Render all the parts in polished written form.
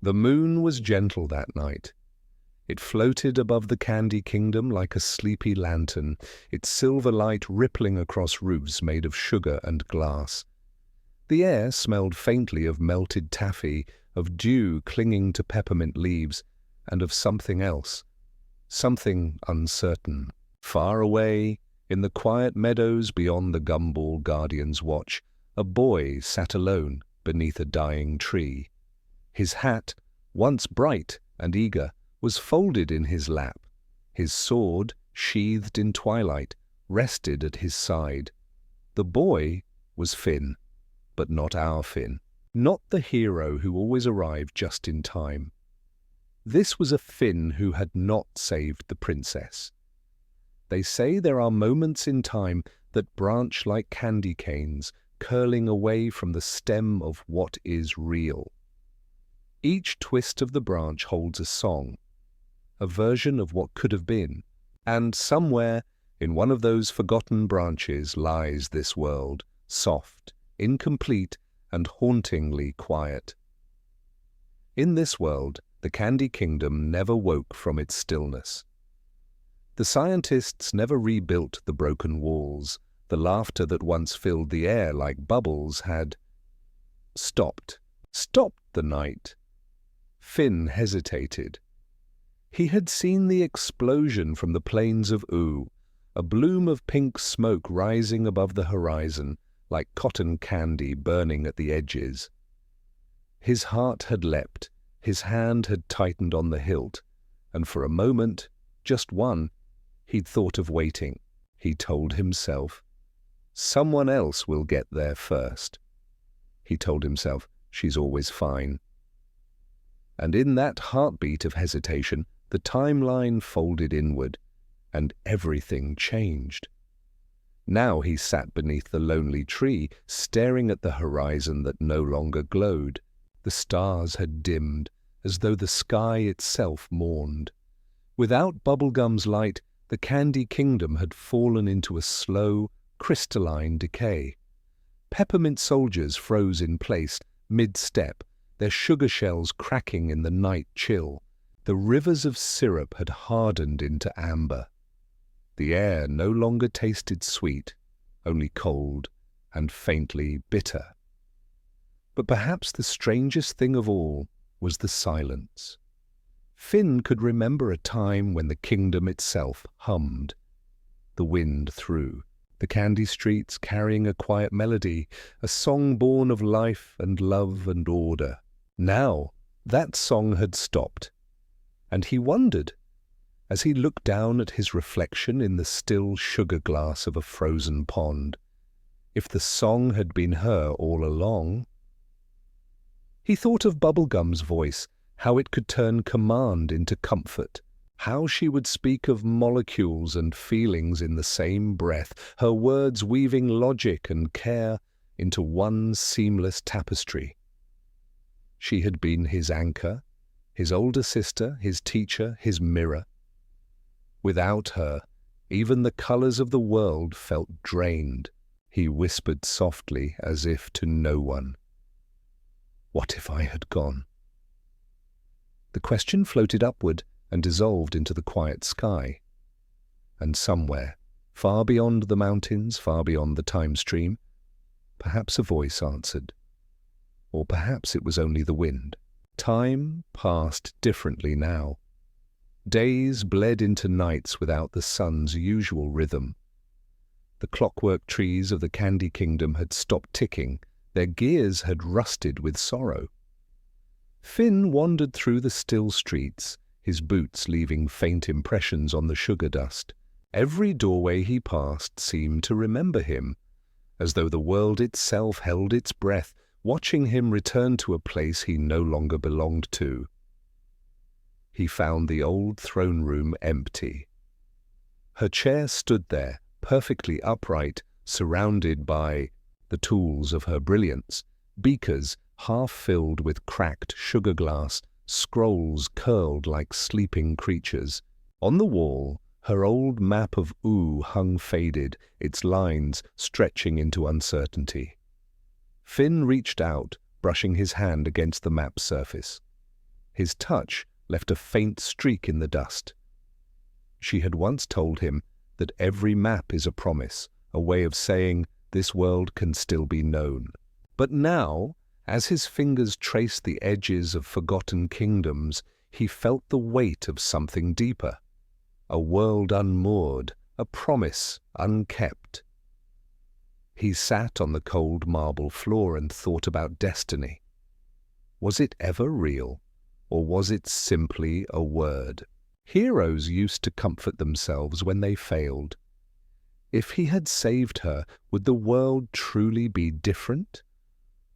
The moon was gentle that night. It floated above the Candy Kingdom like a sleepy lantern, its silver light rippling across roofs made of sugar and glass. The air smelled faintly of melted taffy, of dew clinging to peppermint leaves, and of something else, something uncertain. Far away, in the quiet meadows beyond the Gumball Guardian's watch, a boy sat alone beneath a dying tree. His hat, once bright and eager, was folded in his lap. His sword, sheathed in twilight, rested at his side. The boy was Finn, but not our Finn. Not the hero who always arrived just in time. This was a Finn who had not saved the princess. They say there are moments in time that branch like candy canes, curling away from the stem of what is real. Each twist of the branch holds a song, a version of what could have been, and somewhere in one of those forgotten branches lies this world, soft, incomplete, and hauntingly quiet. In this world, the Candy Kingdom never woke from its stillness. The scientists never rebuilt the broken walls. The laughter that once filled the air like bubbles had stopped the night. Finn hesitated. He had seen the explosion from the plains of Ooo, a bloom of pink smoke rising above the horizon, like cotton candy burning at the edges. His heart had leapt, his hand had tightened on the hilt, and for a moment, just one, he'd thought of waiting. He told himself, someone else will get there first. He told himself, she's always fine. And in that heartbeat of hesitation, the timeline folded inward, and everything changed. Now he sat beneath the lonely tree, staring at the horizon that no longer glowed. The stars had dimmed, as though the sky itself mourned. Without Bubblegum's light, the Candy Kingdom had fallen into a slow, crystalline decay. Peppermint soldiers froze in place, mid-step, their sugar shells cracking in the night chill. The rivers of syrup had hardened into amber. The air no longer tasted sweet, only cold and faintly bitter. But perhaps the strangest thing of all was the silence. Finn could remember a time when the kingdom itself hummed. The wind through the candy streets carrying a quiet melody, a song born of life and love and order. Now that song had stopped, and he wondered, as he looked down at his reflection in the still sugar glass of a frozen pond, if the song had been her all along. He thought of Bubblegum's voice, how it could turn command into comfort, how she would speak of molecules and feelings in the same breath, her words weaving logic and care into one seamless tapestry. She had been his anchor, his older sister, his teacher, his mirror. Without her, even the colors of the world felt drained. He whispered softly, as if to no one, "What if I had gone?" The question floated upward and dissolved into the quiet sky. And somewhere, far beyond the mountains, far beyond the time stream, perhaps a voice answered. Or perhaps it was only the wind. Time passed differently now. Days bled into nights without the sun's usual rhythm. The clockwork trees of the Candy Kingdom had stopped ticking, their gears had rusted with sorrow. Finn wandered through the still streets, his boots leaving faint impressions on the sugar dust. Every doorway he passed seemed to remember him, as though the world itself held its breath, watching him return to a place he no longer belonged to. He found the old throne room empty. Her chair stood there, perfectly upright, surrounded by the tools of her brilliance, beakers half filled with cracked sugar glass, scrolls curled like sleeping creatures. On the wall, her old map of Ooo hung faded, its lines stretching into uncertainty. Finn reached out, brushing his hand against the map's surface. His touch left a faint streak in the dust. She had once told him that every map is a promise, a way of saying this world can still be known. But now, as his fingers traced the edges of forgotten kingdoms, he felt the weight of something deeper. A world unmoored, a promise unkept. He sat on the cold marble floor and thought about destiny. Was it ever real, or was it simply a word? Heroes used to comfort themselves when they failed. If he had saved her, would the world truly be different?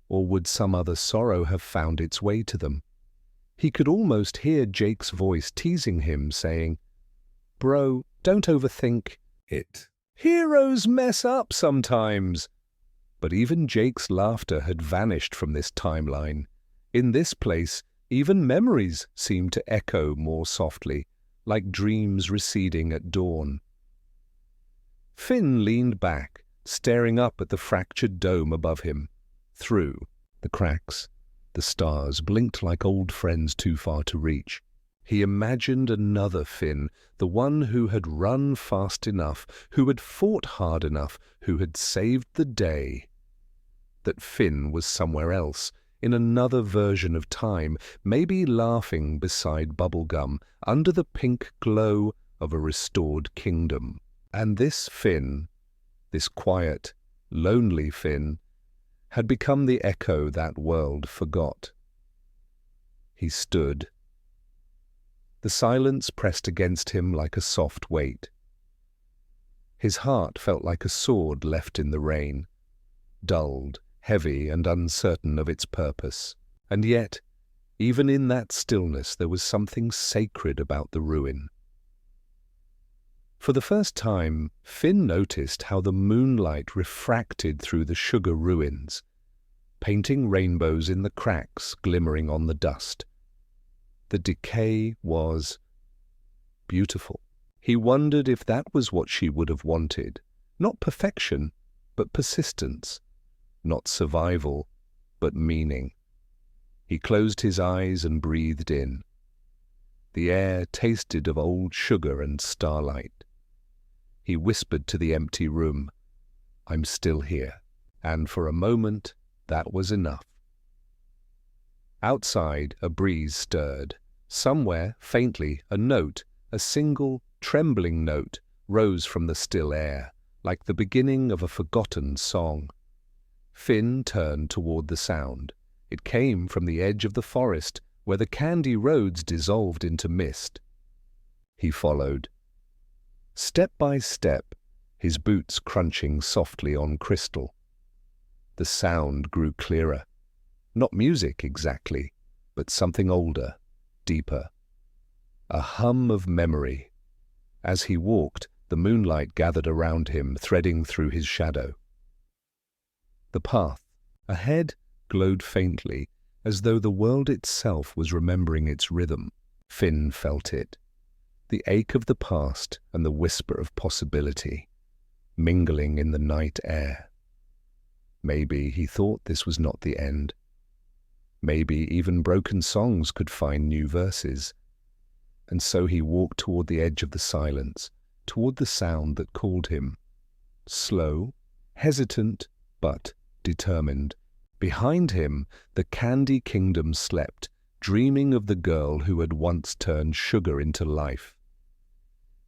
Or would some other sorrow have found its way to them? He could almost hear Jake's voice teasing him, saying, "Bro, don't overthink it. Heroes mess up sometimes." But even Jake's laughter had vanished from this timeline. In this place, even memories seemed to echo more softly, like dreams receding at dawn. Finn leaned back, staring up at the fractured dome above him. Through the cracks, the stars blinked like old friends too far to reach. He imagined another Finn, the one who had run fast enough, who had fought hard enough, who had saved the day. That Finn was somewhere else, in another version of time, maybe laughing beside bubblegum, under the pink glow of a restored kingdom. And this Finn, this quiet, lonely Finn, had become the echo that world forgot. He stood. The silence pressed against him like a soft weight. His heart felt like a sword left in the rain, dulled, heavy and uncertain of its purpose. And yet, even in that stillness, there was something sacred about the ruin. For the first time, Finn noticed how the moonlight refracted through the sugar ruins, painting rainbows in the cracks glimmering on the dust. The decay was beautiful. He wondered if that was what she would have wanted. Not perfection, but persistence. Not survival, but meaning. He closed his eyes and breathed in. The air tasted of old sugar and starlight. He whispered to the empty room, "I'm still here." And for a moment, that was enough. Outside, a breeze stirred. Somewhere, faintly, a note, a single, trembling note, rose from the still air, like the beginning of a forgotten song. Finn turned toward the sound. It came from the edge of the forest, where the candy roads dissolved into mist. He followed. Step by step, his boots crunching softly on crystal. The sound grew clearer. Not music exactly, but something older, deeper. A hum of memory. As he walked, the moonlight gathered around him, threading through his shadow. The path ahead glowed faintly, as though the world itself was remembering its rhythm. Finn felt it. The ache of the past and the whisper of possibility, mingling in the night air. Maybe he thought this was not the end. Maybe even broken songs could find new verses. And so he walked toward the edge of the silence, toward the sound that called him. Slow, hesitant, but determined. Behind him, the Candy Kingdom slept, dreaming of the girl who had once turned sugar into life.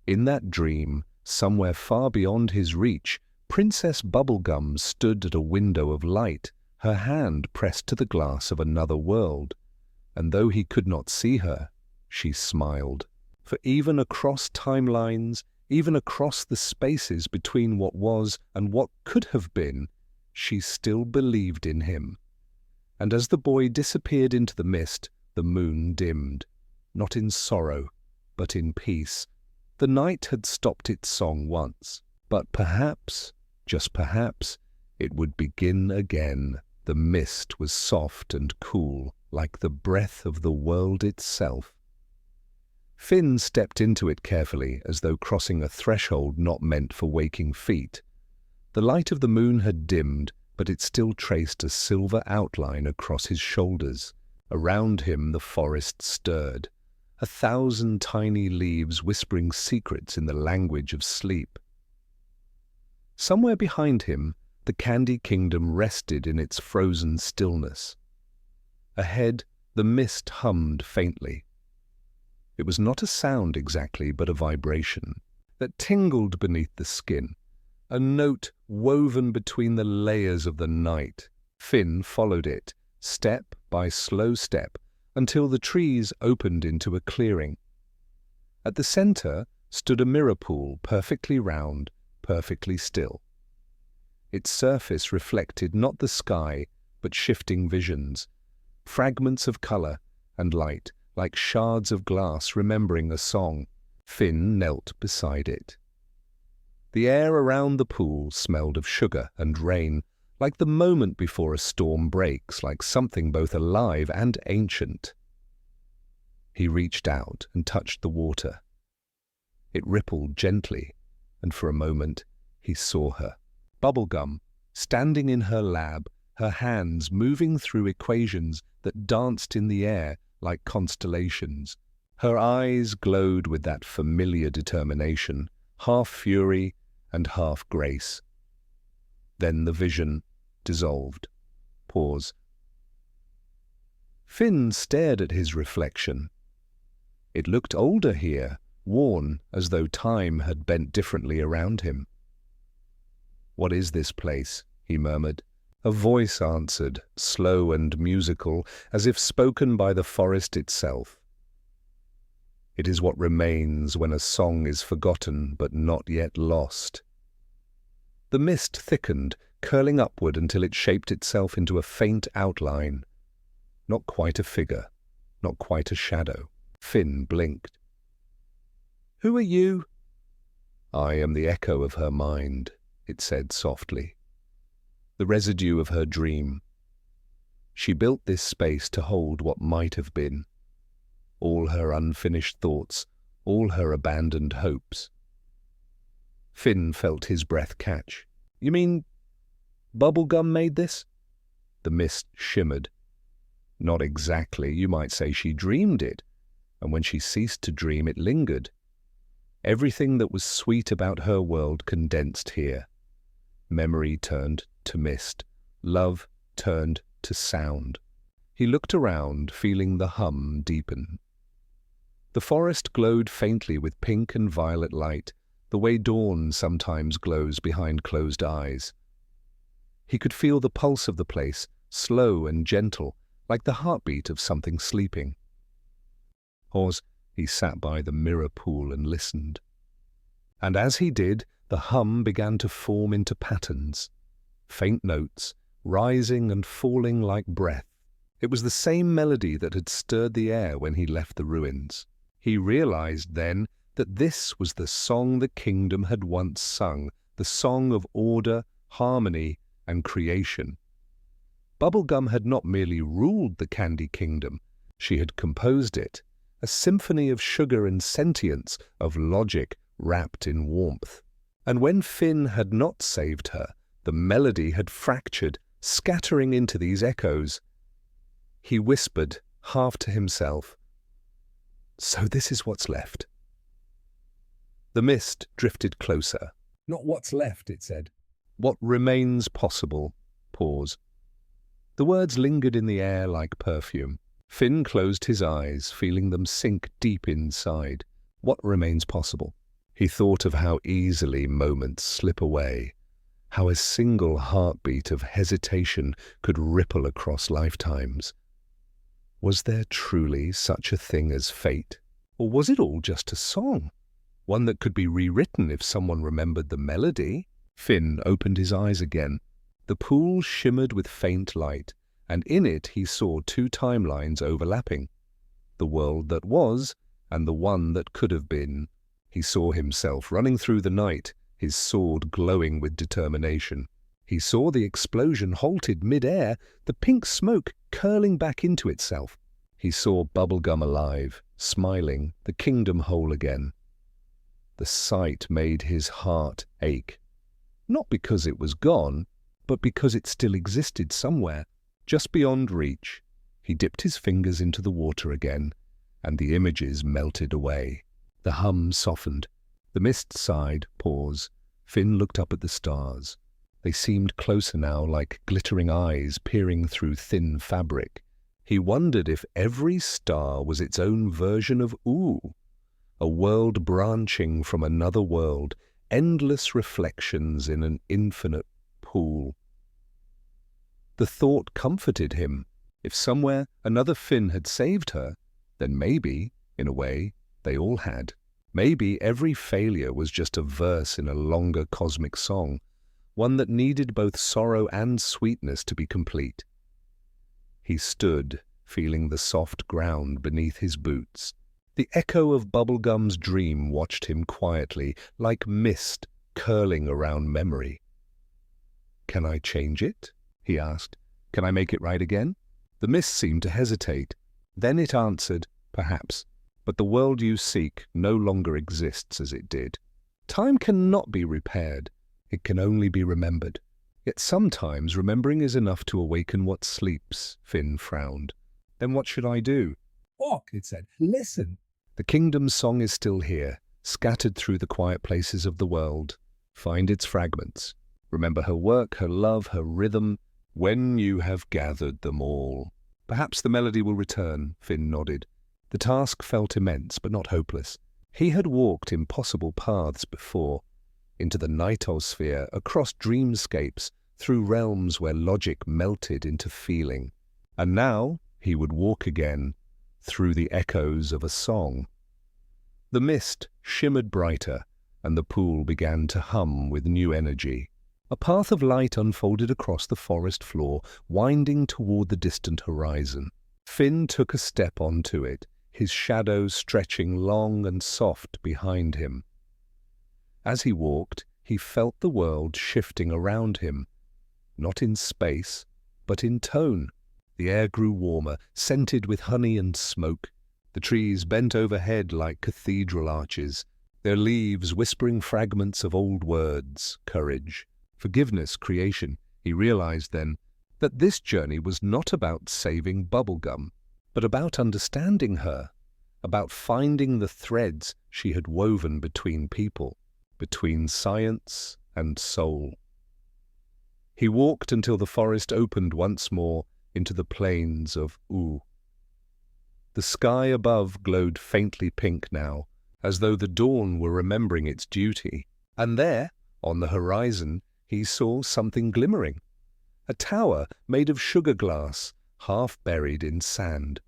In that dream, somewhere far beyond his reach, Princess Bubblegum stood at a window of light, her hand pressed to the glass of another world. And though he could not see her, she smiled. For even across timelines, even across the spaces between what was and what could have been, she still believed in him. And as the boy disappeared into the mist, the moon dimmed, not in sorrow, but in peace. The night had stopped its song once, but perhaps, just perhaps, it would begin again. The mist was soft and cool, like the breath of the world itself. Finn stepped into it carefully, as though crossing a threshold not meant for waking feet. The light of the moon had dimmed, but it still traced a silver outline across his shoulders. Around him the forest stirred, 1,000 tiny leaves whispering secrets in the language of sleep. Somewhere behind him, the Candy Kingdom rested in its frozen stillness. Ahead, the mist hummed faintly. It was not a sound exactly, but a vibration that tingled beneath the skin, a note woven between the layers of the night. Finn followed it, step by slow step, until the trees opened into a clearing. At the center stood a mirror pool, perfectly round, perfectly still. Its surface reflected not the sky, but shifting visions, fragments of color and light, like shards of glass remembering a song. Finn knelt beside it. The air around the pool smelled of sugar and rain, like the moment before a storm breaks, like something both alive and ancient. He reached out and touched the water. It rippled gently, and for a moment he saw her. Bubblegum, standing in her lab, her hands moving through equations that danced in the air like constellations. Her eyes glowed with that familiar determination, half fury and half grace. Then the vision dissolved. Pause. Finn stared at his reflection. It looked older here, worn as though time had bent differently around him. "What is this place?" he murmured. A voice answered, slow and musical, as if spoken by the forest itself. "It is what remains when a song is forgotten but not yet lost." The mist thickened, curling upward until it shaped itself into a faint outline. Not quite a figure, not quite a shadow. Finn blinked. "Who are you?" "I am the echo of her mind," it said softly. "The residue of her dream. She built this space to hold what might have been. All her unfinished thoughts, all her abandoned hopes." Finn felt his breath catch. "You mean Bubblegum made this?" The mist shimmered. "Not exactly. You might say she dreamed it, and when she ceased to dream, it lingered. Everything that was sweet about her world condensed here. Memory turned to mist. Love turned to sound." He looked around, feeling the hum deepen. The forest glowed faintly with pink and violet light, the way dawn sometimes glows behind closed eyes. He could feel the pulse of the place, slow and gentle, like the heartbeat of something sleeping. Pause. He sat by the mirror pool and listened. And as he did, the hum began to form into patterns, faint notes, rising and falling like breath. It was the same melody that had stirred the air when he left the ruins. He realized then that this was the song the kingdom had once sung, the song of order, harmony, and creation. Bubblegum had not merely ruled the Candy Kingdom, she had composed it, a symphony of sugar and sentience, of logic wrapped in warmth. And when Finn had not saved her, the melody had fractured, scattering into these echoes. He whispered, half to himself, "So this is what's left." The mist drifted closer. "Not what's left," it said. "What remains possible." Pause. The words lingered in the air like perfume. Finn closed his eyes, feeling them sink deep inside. What remains possible? He thought of how easily moments slip away, how a single heartbeat of hesitation could ripple across lifetimes. Was there truly such a thing as fate? Or was it all just a song? One that could be rewritten if someone remembered the melody? Finn opened his eyes again. The pool shimmered with faint light, and in it he saw two timelines overlapping. The world that was, and the one that could have been. He saw himself running through the night, his sword glowing with determination. He saw the explosion halted mid-air, the pink smoke curling back into itself. He saw Bubblegum alive, smiling, the kingdom whole again. The sight made his heart ache. Not because it was gone, but because it still existed somewhere, just beyond reach. He dipped his fingers into the water again, and the images melted away. The hum softened. The mist sighed, pause. Finn looked up at the stars. They seemed closer now, like glittering eyes peering through thin fabric. He wondered if every star was its own version of Ooo, a world branching from another world, endless reflections in an infinite pool. The thought comforted him. If somewhere another Finn had saved her, then maybe, in a way, they all had. Maybe every failure was just a verse in a longer cosmic song, one that needed both sorrow and sweetness to be complete. He stood, feeling the soft ground beneath his boots. The echo of Bubblegum's dream watched him quietly, like mist curling around memory. "Can I change it?" he asked. "Can I make it right again?" The mist seemed to hesitate. Then it answered, "Perhaps, but the world you seek no longer exists as it did. Time cannot be repaired. It can only be remembered. Yet sometimes remembering is enough to awaken what sleeps." Finn frowned. "Then what should I do?" "Walk," it said. "Listen. The kingdom's song is still here, scattered through the quiet places of the world. Find its fragments. Remember her work, her love, her rhythm, when you have gathered them all. Perhaps the melody will return." Finn nodded. The task felt immense, but not hopeless. He had walked impossible paths before, into the nightosphere, across dreamscapes, through realms where logic melted into feeling. And now he would walk again, through the echoes of a song. The mist shimmered brighter, and the pool began to hum with new energy. A path of light unfolded across the forest floor, winding toward the distant horizon. Finn took a step onto it, his shadow stretching long and soft behind him. As he walked, he felt the world shifting around him, not in space, but in tone. The air grew warmer, scented with honey and smoke. The trees bent overhead like cathedral arches, their leaves whispering fragments of old words, courage, forgiveness, creation. He realized then that this journey was not about saving Bubblegum, but about understanding her, about finding the threads she had woven between people, between science and soul. He walked until the forest opened once more into the plains of Ooo. The sky above glowed faintly pink now, as though the dawn were remembering its duty. And there, on the horizon, he saw something glimmering. A tower made of sugar glass, half buried in sand.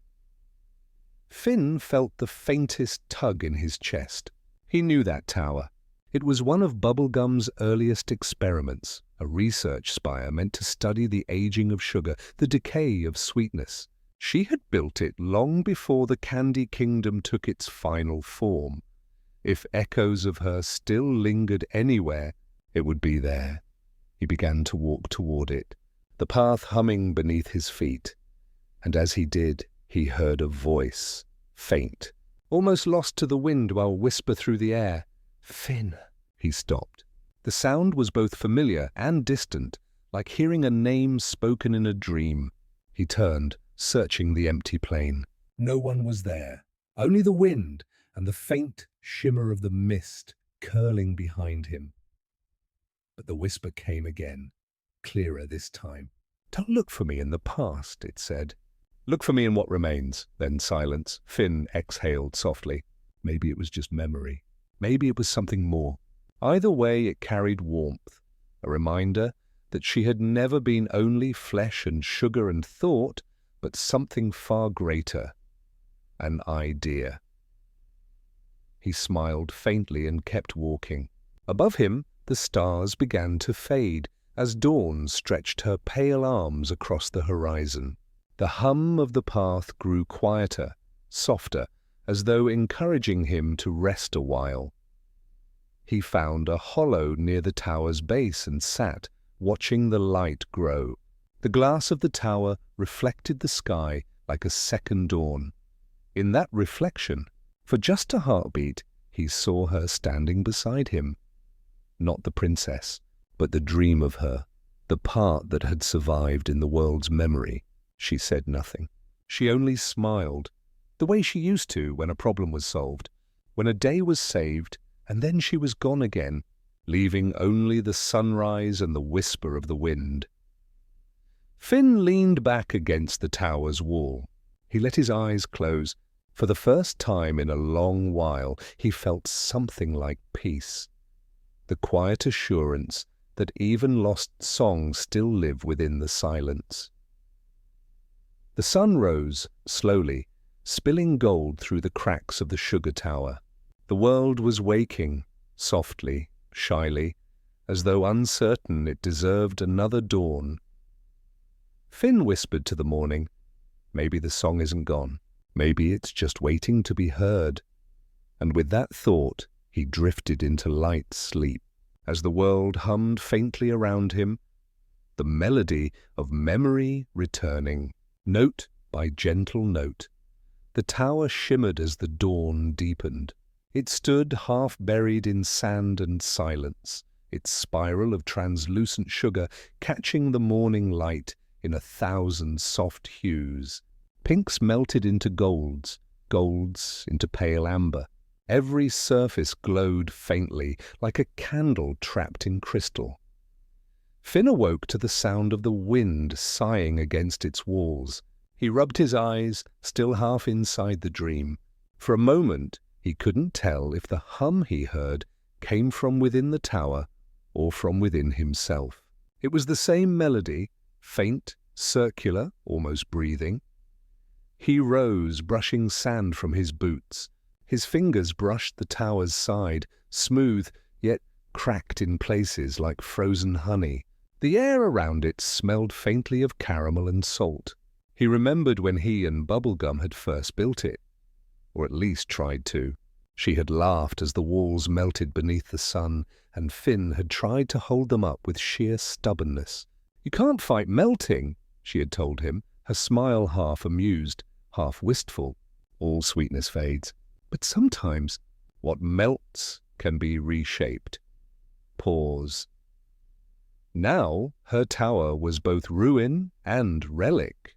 Finn felt the faintest tug in his chest. He knew that tower. It was one of Bubblegum's earliest experiments, a research spire meant to study the aging of sugar, the decay of sweetness. She had built it long before the Candy Kingdom took its final form. If echoes of her still lingered anywhere, it would be there. He began to walk toward it, the path humming beneath his feet. And as he did, he heard a voice, faint, almost lost to the wind while whisper through the air. "Finn." He stopped. The sound was both familiar and distant, like hearing a name spoken in a dream. He turned, searching the empty plain. No one was there, only the wind and the faint shimmer of the mist curling behind him. But the whisper came again, clearer this time. "Don't look for me in the past," it said. "Look for me in what remains." Then silence. Finn exhaled softly. Maybe it was just memory. Maybe it was something more. Either way, it carried warmth, a reminder that she had never been only flesh and sugar and thought, but something far greater, an idea. He smiled faintly and kept walking. Above him, the stars began to fade as dawn stretched her pale arms across the horizon. The hum of the path grew quieter, softer, as though encouraging him to rest a while. He found a hollow near the tower's base and sat, watching the light grow. The glass of the tower reflected the sky like a second dawn. In that reflection, for just a heartbeat, he saw her standing beside him. Not the princess, but the dream of her, the part that had survived in the world's memory. She said nothing. She only smiled, the way she used to when a problem was solved, when a day was saved, and then she was gone again, leaving only the sunrise and the whisper of the wind. Finn leaned back against the tower's wall. He let his eyes close. For the first time in a long while, he felt something like peace. The quiet assurance that even lost songs still live within the silence. The sun rose, slowly, spilling gold through the cracks of the sugar tower. The world was waking, softly, shyly, as though uncertain it deserved another dawn. Finn whispered to the morning, "Maybe the song isn't gone. Maybe it's just waiting to be heard." And with that thought, he drifted into light sleep. As the world hummed faintly around him, the melody of memory returning, note by gentle note. The tower shimmered as the dawn deepened. It stood half buried in sand and silence, its spiral of translucent sugar catching the morning light in 1,000 soft hues. Pinks melted into golds, golds into pale amber. Every surface glowed faintly, like a candle trapped in crystal. Finn awoke to the sound of the wind sighing against its walls. He rubbed his eyes, still half inside the dream. For a moment, he couldn't tell if the hum he heard came from within the tower or from within himself. It was the same melody, faint, circular, almost breathing. He rose, brushing sand from his boots. His fingers brushed the tower's side, smooth, yet cracked in places like frozen honey. The air around it smelled faintly of caramel and salt. He remembered when he and Bubblegum had first built it, or at least tried to. She had laughed as the walls melted beneath the sun, and Finn had tried to hold them up with sheer stubbornness. "You can't fight melting," she had told him, her smile half amused, half wistful. All sweetness fades. But sometimes what melts can be reshaped. Pause. Now her tower was both ruin and relic,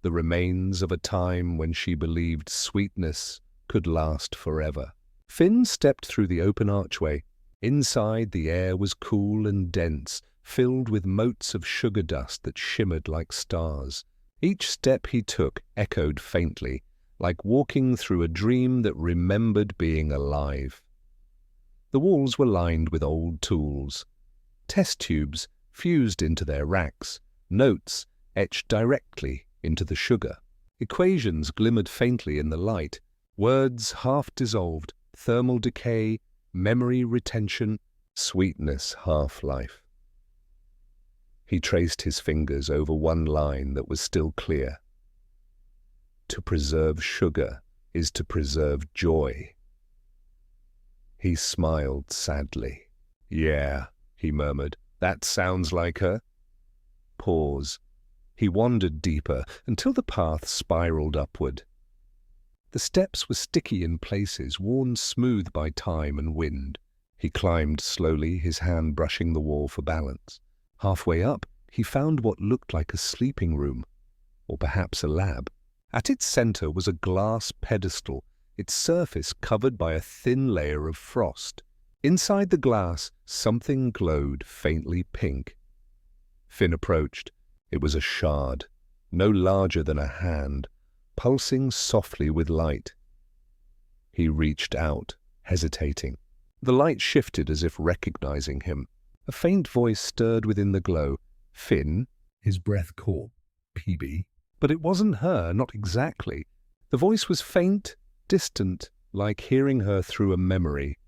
the remains of a time when she believed sweetness could last forever. Finn stepped through the open archway. Inside, the air was cool and dense, filled with motes of sugar dust that shimmered like stars. Each step he took echoed faintly, like walking through a dream that remembered being alive. The walls were lined with old tools. Test tubes fused into their racks, notes etched directly into the sugar. Equations glimmered faintly in the light, words half dissolved, thermal decay, memory retention, sweetness half-life. He traced his fingers over one line that was still clear. To preserve sugar is to preserve joy. He smiled sadly. "Yeah," he murmured, "that sounds like her." Pause. He wandered deeper until the path spiraled upward. The steps were sticky in places, worn smooth by time and wind. He climbed slowly, his hand brushing the wall for balance. Halfway up, he found what looked like a sleeping room, or perhaps a lab. At its center was a glass pedestal, its surface covered by a thin layer of frost. Inside the glass, something glowed faintly pink. Finn approached. It was a shard, no larger than a hand, pulsing softly with light. He reached out, hesitating. The light shifted as if recognizing him. A faint voice stirred within the glow. "Finn?" His breath caught. "PB?" But it wasn't her, not exactly. The voice was faint, distant, like hearing her through a memory.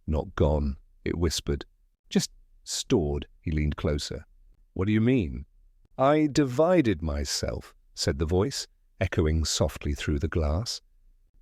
"Not gone," it whispered. "Just stored." He leaned closer. "What do you mean?" "I divided myself," said the voice, echoing softly through the glass.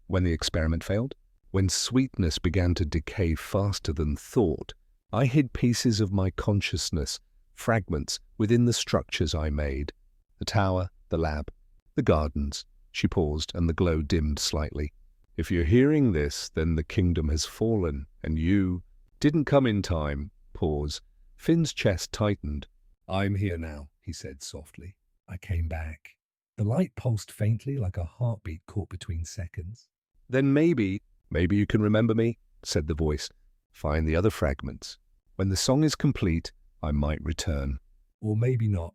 "When the experiment failed? When sweetness began to decay faster than thought, I hid pieces of my consciousness, fragments within the structures I made. The tower, the lab, the gardens." She paused, and the glow dimmed slightly. "If you're hearing this, then the kingdom has fallen, and you didn't come in time." Pause. Finn's chest tightened. "I'm here now," he said softly. "I came back." The light pulsed faintly like a heartbeat caught between seconds. Then maybe you can remember me, said the voice. Find the other fragments. When the song is complete, I might return. Or maybe not.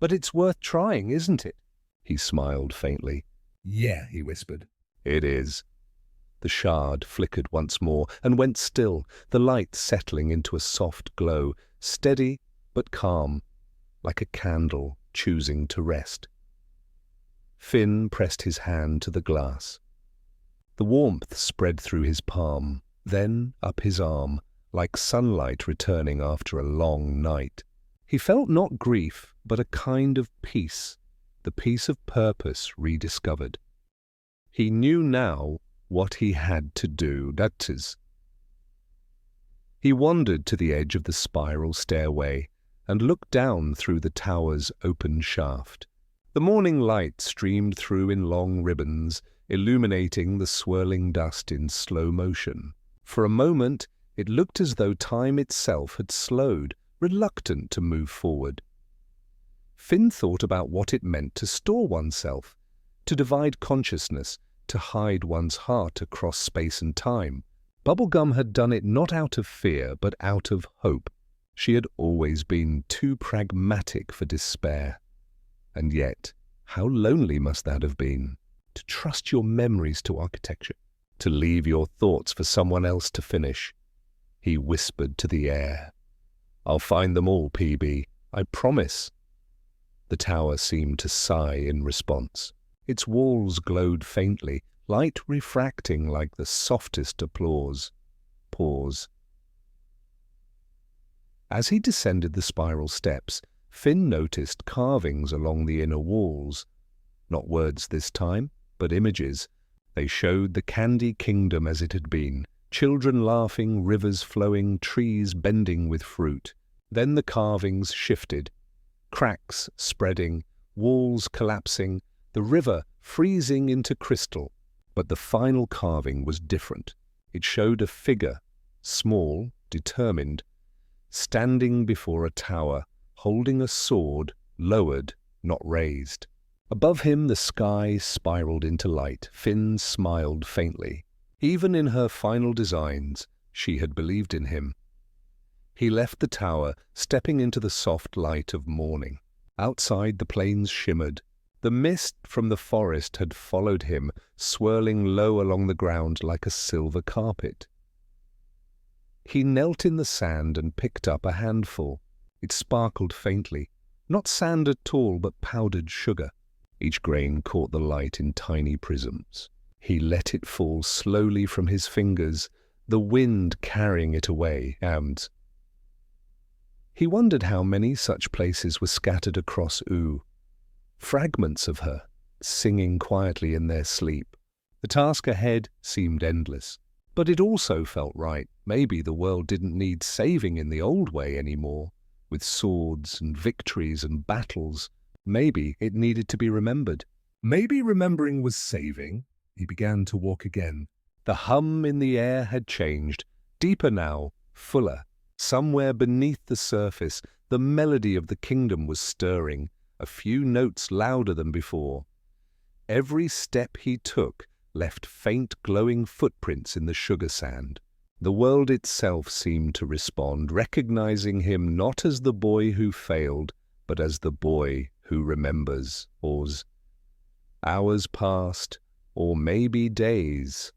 But it's worth trying, isn't it? He smiled faintly. Yeah, he whispered. It is. The shard flickered once more and went still, the light settling into a soft glow, steady but calm, like a candle choosing to rest. Finn pressed his hand to the glass. The warmth spread through his palm, then up his arm, like sunlight returning after a long night. He felt not grief, but a kind of peace, the peace of purpose rediscovered. He knew now what he had to do. That is. He wandered to the edge of the spiral stairway and looked down through the tower's open shaft. The morning light streamed through in long ribbons, illuminating the swirling dust in slow motion. For a moment, it looked as though time itself had slowed, reluctant to move forward. Finn thought about what it meant to store oneself, to divide consciousness, to hide one's heart across space and time. Bubblegum had done it not out of fear, but out of hope. She had always been too pragmatic for despair. And yet, how lonely must that have been? To trust your memories to architecture, to leave your thoughts for someone else to finish. He whispered to the air. I'll find them all, PB. I promise. The tower seemed to sigh in response. Its walls glowed faintly, light refracting like the softest applause. Pause. As he descended the spiral steps, Finn noticed carvings along the inner walls. Not words this time, but images. They showed the Candy Kingdom as it had been. Children laughing, rivers flowing, trees bending with fruit. Then the carvings shifted. Cracks spreading, walls collapsing, the river freezing into crystal. But the final carving was different. It showed a figure, small, determined, standing before a tower, holding a sword, lowered, not raised. Above him the sky spiraled into light. Finn smiled faintly. Even in her final designs, she had believed in him. He left the tower, stepping into the soft light of morning. Outside the plains shimmered. The mist from the forest had followed him, swirling low along the ground like a silver carpet. He knelt in the sand and picked up a handful. It sparkled faintly, not sand at all, but powdered sugar. Each grain caught the light in tiny prisms. He let it fall slowly from his fingers, the wind carrying it away, and he wondered how many such places were scattered across Ooo. Fragments of her, singing quietly in their sleep. The task ahead seemed endless, but it also felt right. Maybe the world didn't need saving in the old way anymore, with swords and victories and battles. Maybe it needed to be remembered. Maybe remembering was saving. He began to walk again. The hum in the air had changed, deeper now, fuller. Somewhere beneath the surface, the melody of the kingdom was stirring, a few notes louder than before. Every step he took left faint glowing footprints in the sugar sand. The world itself seemed to respond, recognizing him not as the boy who failed, but as the boy who remembers. Pause. Hours passed, or maybe days.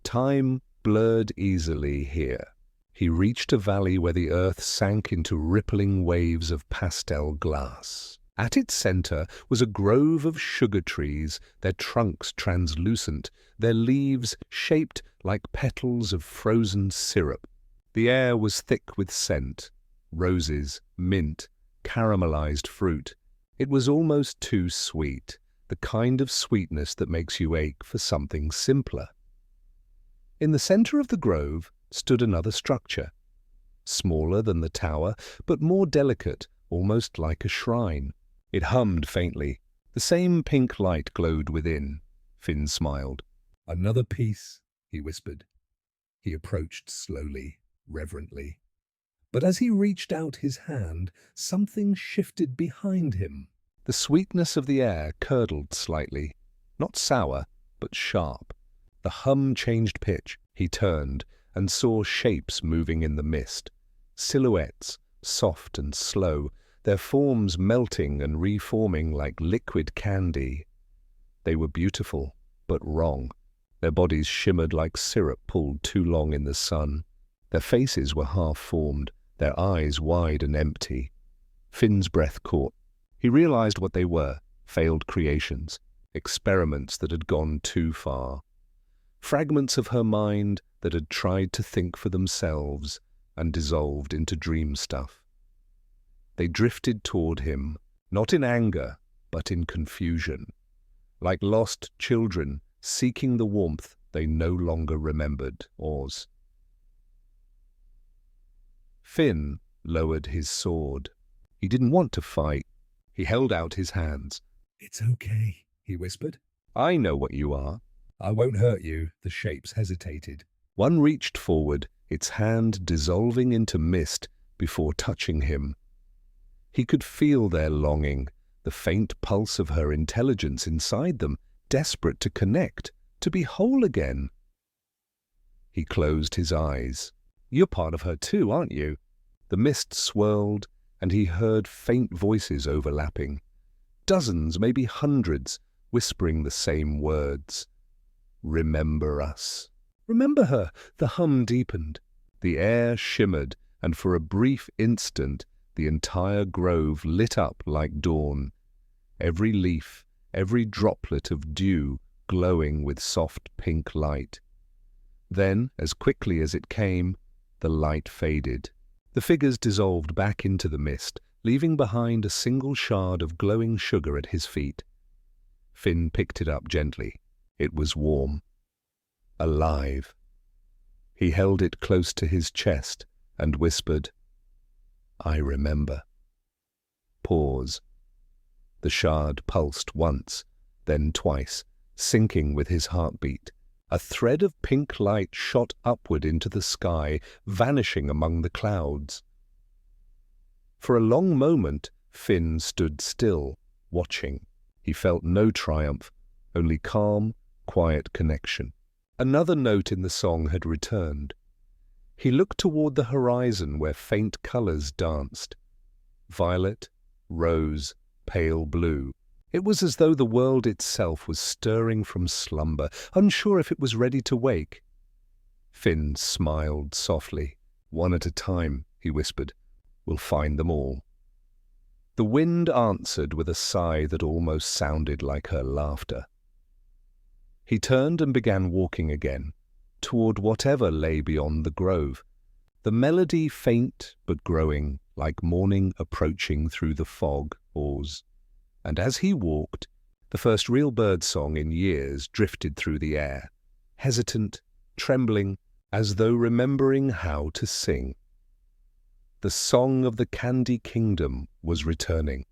Time blurred easily here. He reached a valley where the earth sank into rippling waves of pastel glass. At its center was a grove of sugar trees, their trunks translucent, their leaves shaped like petals of frozen syrup. The air was thick with scent, roses, mint, caramelized fruit. It was almost too sweet, the kind of sweetness that makes you ache for something simpler. In the center of the grove stood another structure, smaller than the tower, but more delicate, almost like a shrine. It hummed faintly. The same pink light glowed within. Finn smiled. Another piece, he whispered. He approached slowly, reverently. But as he reached out his hand, something shifted behind him. The sweetness of the air curdled slightly, not sour, but sharp. The hum changed pitch. He turned and saw shapes moving in the mist, silhouettes, soft and slow, their forms melting and reforming like liquid candy. They were beautiful, but wrong. Their bodies shimmered like syrup pulled too long in the sun. Their faces were half-formed, their eyes wide and empty. Finn's breath caught. He realized what they were, failed creations, experiments that had gone too far. Fragments of her mind that had tried to think for themselves and dissolved into dream stuff. They drifted toward him, not in anger, but in confusion, like lost children seeking the warmth they no longer remembered. Oz. Finn lowered his sword. He didn't want to fight. He held out his hands. "It's okay," he whispered. "I know what you are." "I won't hurt you." The shapes hesitated. One reached forward, its hand dissolving into mist before touching him. He could feel their longing, the faint pulse of her intelligence inside them, desperate to connect, to be whole again. He closed his eyes. "You're part of her too, aren't you?" The mist swirled, and he heard faint voices overlapping. Dozens, maybe hundreds, whispering the same words. "Remember us." "Remember her." The hum deepened. The air shimmered, and for a brief instant the entire grove lit up like dawn. Every leaf, every droplet of dew glowing with soft pink light. Then, as quickly as it came, the light faded. The figures dissolved back into the mist, leaving behind a single shard of glowing sugar at his feet. Finn picked it up gently. It was warm. Alive. He held it close to his chest and whispered, "I remember." Pause. The shard pulsed once, then twice, syncing with his heartbeat. A thread of pink light shot upward into the sky, vanishing among the clouds. For a long moment, Finn stood still, watching. He felt no triumph, only calm, quiet connection. Another note in the song had returned. He looked toward the horizon where faint colors danced. Violet, rose, pale blue. It was as though the world itself was stirring from slumber, unsure if it was ready to wake. Finn smiled softly. "One at a time," he whispered. "We'll find them all." The wind answered with a sigh that almost sounded like her laughter. He turned and began walking again, toward whatever lay beyond the grove, the melody faint but growing, like morning approaching through the fog. Oz. And as he walked, the first real bird song in years drifted through the air, hesitant, trembling, as though remembering how to sing. The song of the Candy Kingdom was returning.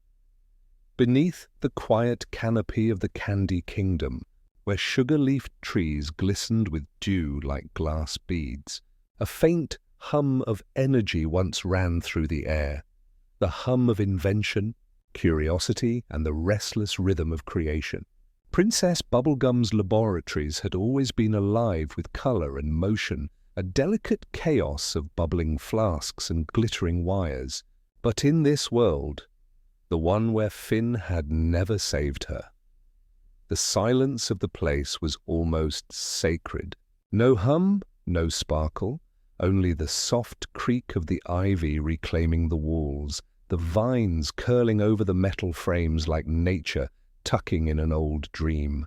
Beneath the quiet canopy of the Candy Kingdom, where sugar-leafed trees glistened with dew like glass beads, a faint hum of energy once ran through the air, the hum of invention, curiosity, and the restless rhythm of creation. Princess Bubblegum's laboratories had always been alive with color and motion, a delicate chaos of bubbling flasks and glittering wires. But in this world, the one where Finn had never saved her, the silence of the place was almost sacred. No hum, no sparkle, only the soft creak of the ivy reclaiming the walls, the vines curling over the metal frames like nature tucking in an old dream.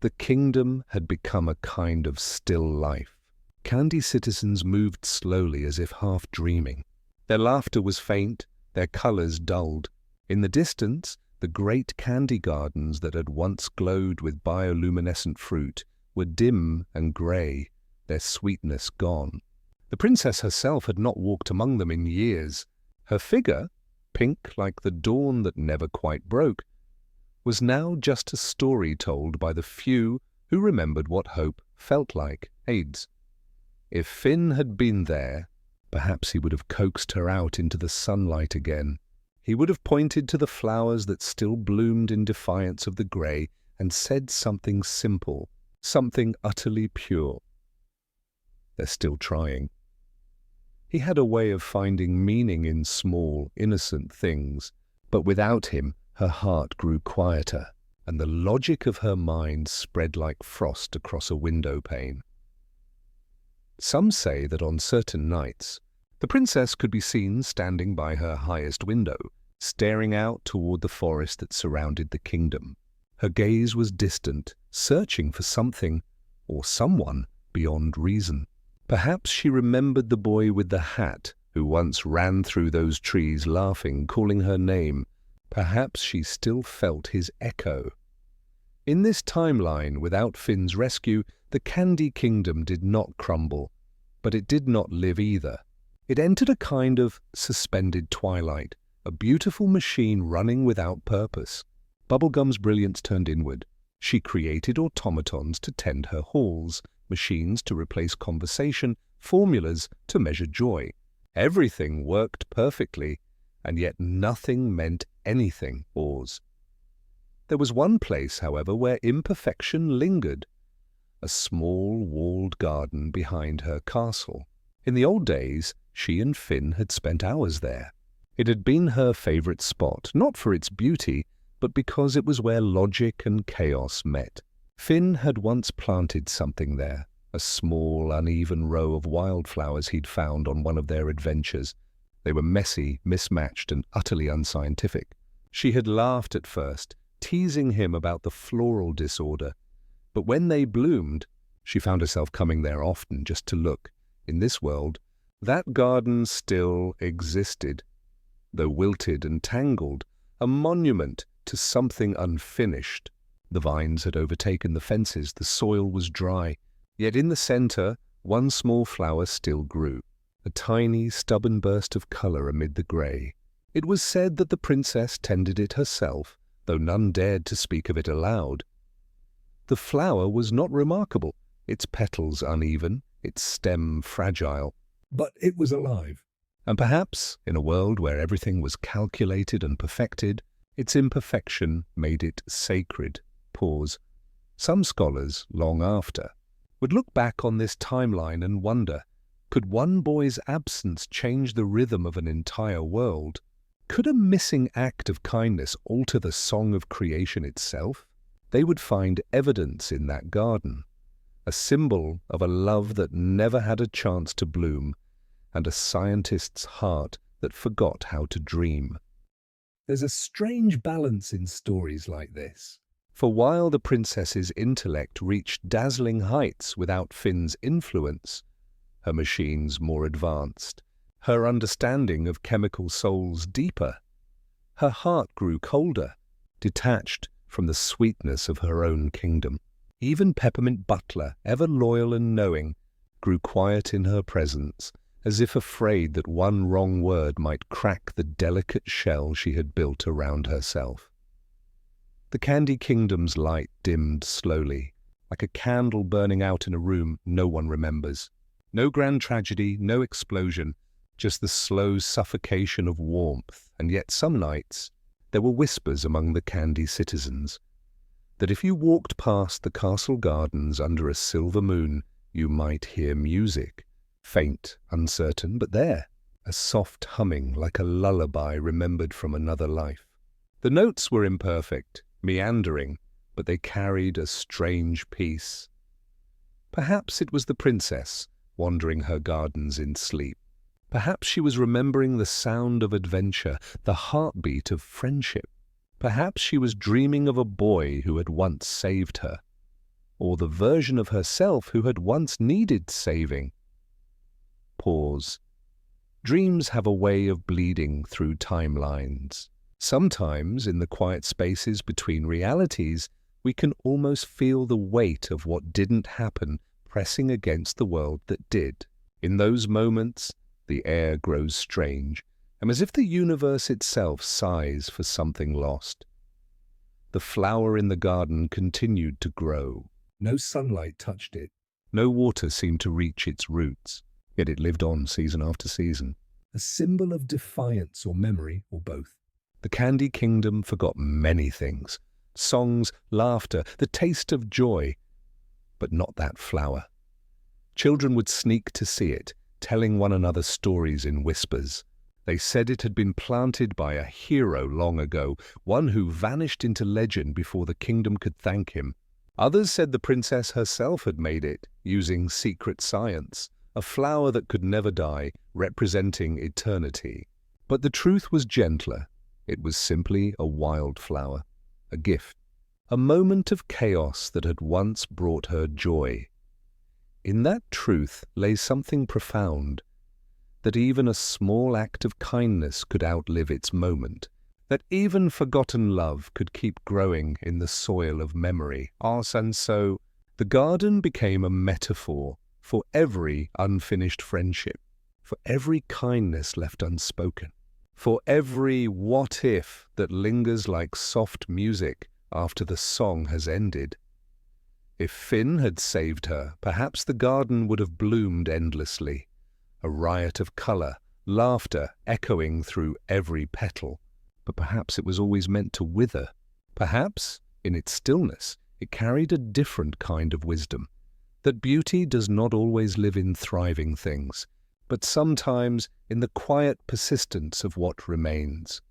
The kingdom had become a kind of still life. Candy citizens moved slowly as if half dreaming. Their laughter was faint, their colors dulled. In the distance, the great candy gardens that had once glowed with bioluminescent fruit were dim and grey, their sweetness gone. The princess herself had not walked among them in years. Her figure, pink like the dawn that never quite broke, was now just a story told by the few who remembered what hope felt like. AIDS. If Finn had been there, perhaps he would have coaxed her out into the sunlight again. He would have pointed to the flowers that still bloomed in defiance of the grey and said something simple, something utterly pure. They're still trying. He had a way of finding meaning in small, innocent things, but without him, her heart grew quieter, and the logic of her mind spread like frost across a window pane. Some say that on certain nights, the princess could be seen standing by her highest window, staring out toward the forest that surrounded the kingdom. Her gaze was distant, searching for something or someone beyond reason. Perhaps she remembered the boy with the hat who once ran through those trees laughing, calling her name. Perhaps she still felt his echo. In this timeline, without Finn's rescue, the Candy Kingdom did not crumble, but it did not live either. It entered a kind of suspended twilight, a beautiful machine running without purpose. Bubblegum's brilliance turned inward. She created automatons to tend her halls, machines to replace conversation, formulas to measure joy. Everything worked perfectly, and yet nothing meant anything. Pause. There was one place, however, where imperfection lingered. A small walled garden behind her castle. In the old days, she and Finn had spent hours there. It had been her favourite spot, not for its beauty, but because it was where logic and chaos met. Finn had once planted something there, a small, uneven row of wildflowers he'd found on one of their adventures. They were messy, mismatched, and utterly unscientific. She had laughed at first, teasing him about the floral disorder. But when they bloomed, she found herself coming there often just to look. In this world, that garden still existed, though wilted and tangled, a monument to something unfinished. The vines had overtaken the fences, the soil was dry. Yet in the centre, one small flower still grew, a tiny, stubborn burst of colour amid the grey. It was said that the princess tended it herself, though none dared to speak of it aloud. The flower was not remarkable, its petals uneven, its stem fragile. But it was alive. And perhaps, in a world where everything was calculated and perfected, its imperfection made it sacred. Pause. Some scholars, long after, would look back on this timeline and wonder, could one boy's absence change the rhythm of an entire world? Could a missing act of kindness alter the song of creation itself? They would find evidence in that garden, a symbol of a love that never had a chance to bloom, and a scientist's heart that forgot how to dream. There's a strange balance in stories like this. For while the princess's intellect reached dazzling heights without Finn's influence, her machines more advanced, her understanding of chemical souls deeper, her heart grew colder, detached from the sweetness of her own kingdom. Even Peppermint Butler, ever loyal and knowing, grew quiet in her presence, as if afraid that one wrong word might crack the delicate shell she had built around herself. The Candy Kingdom's light dimmed slowly, like a candle burning out in a room no one remembers. No grand tragedy, no explosion, just the slow suffocation of warmth. And yet some nights there were whispers among the Candy citizens that if you walked past the castle gardens under a silver moon, you might hear music, faint, uncertain, but there, a soft humming like a lullaby remembered from another life. The notes were imperfect, meandering, but they carried a strange peace. Perhaps it was the princess wandering her gardens in sleep. Perhaps she was remembering the sound of adventure, the heartbeat of friendship. Perhaps she was dreaming of a boy who had once saved her, or the version of herself who had once needed saving. Pause. Dreams have a way of bleeding through timelines. Sometimes, in the quiet spaces between realities, we can almost feel the weight of what didn't happen pressing against the world that did. In those moments, the air grows strange, and as if the universe itself sighs for something lost. The flower in the garden continued to grow. No sunlight touched it. No water seemed to reach its roots, yet it lived on season after season. A symbol of defiance or memory, or both. The Candy Kingdom forgot many things: songs, laughter, the taste of joy, but not that flower. Children would sneak to see it, telling one another stories in whispers. They said it had been planted by a hero long ago, one who vanished into legend before the kingdom could thank him. Others said the princess herself had made it, using secret science, a flower that could never die, representing eternity. But the truth was gentler. It was simply a wildflower, a gift, a moment of chaos that had once brought her joy. In that truth lay something profound, that even a small act of kindness could outlive its moment, that even forgotten love could keep growing in the soil of memory. And so the garden became a metaphor for every unfinished friendship, for every kindness left unspoken, for every what-if that lingers like soft music after the song has ended. If Finn had saved her, perhaps the garden would have bloomed endlessly, a riot of colour, laughter echoing through every petal. But perhaps it was always meant to wither. Perhaps, in its stillness, it carried a different kind of wisdom, that beauty does not always live in thriving things, but sometimes in the quiet persistence of what remains.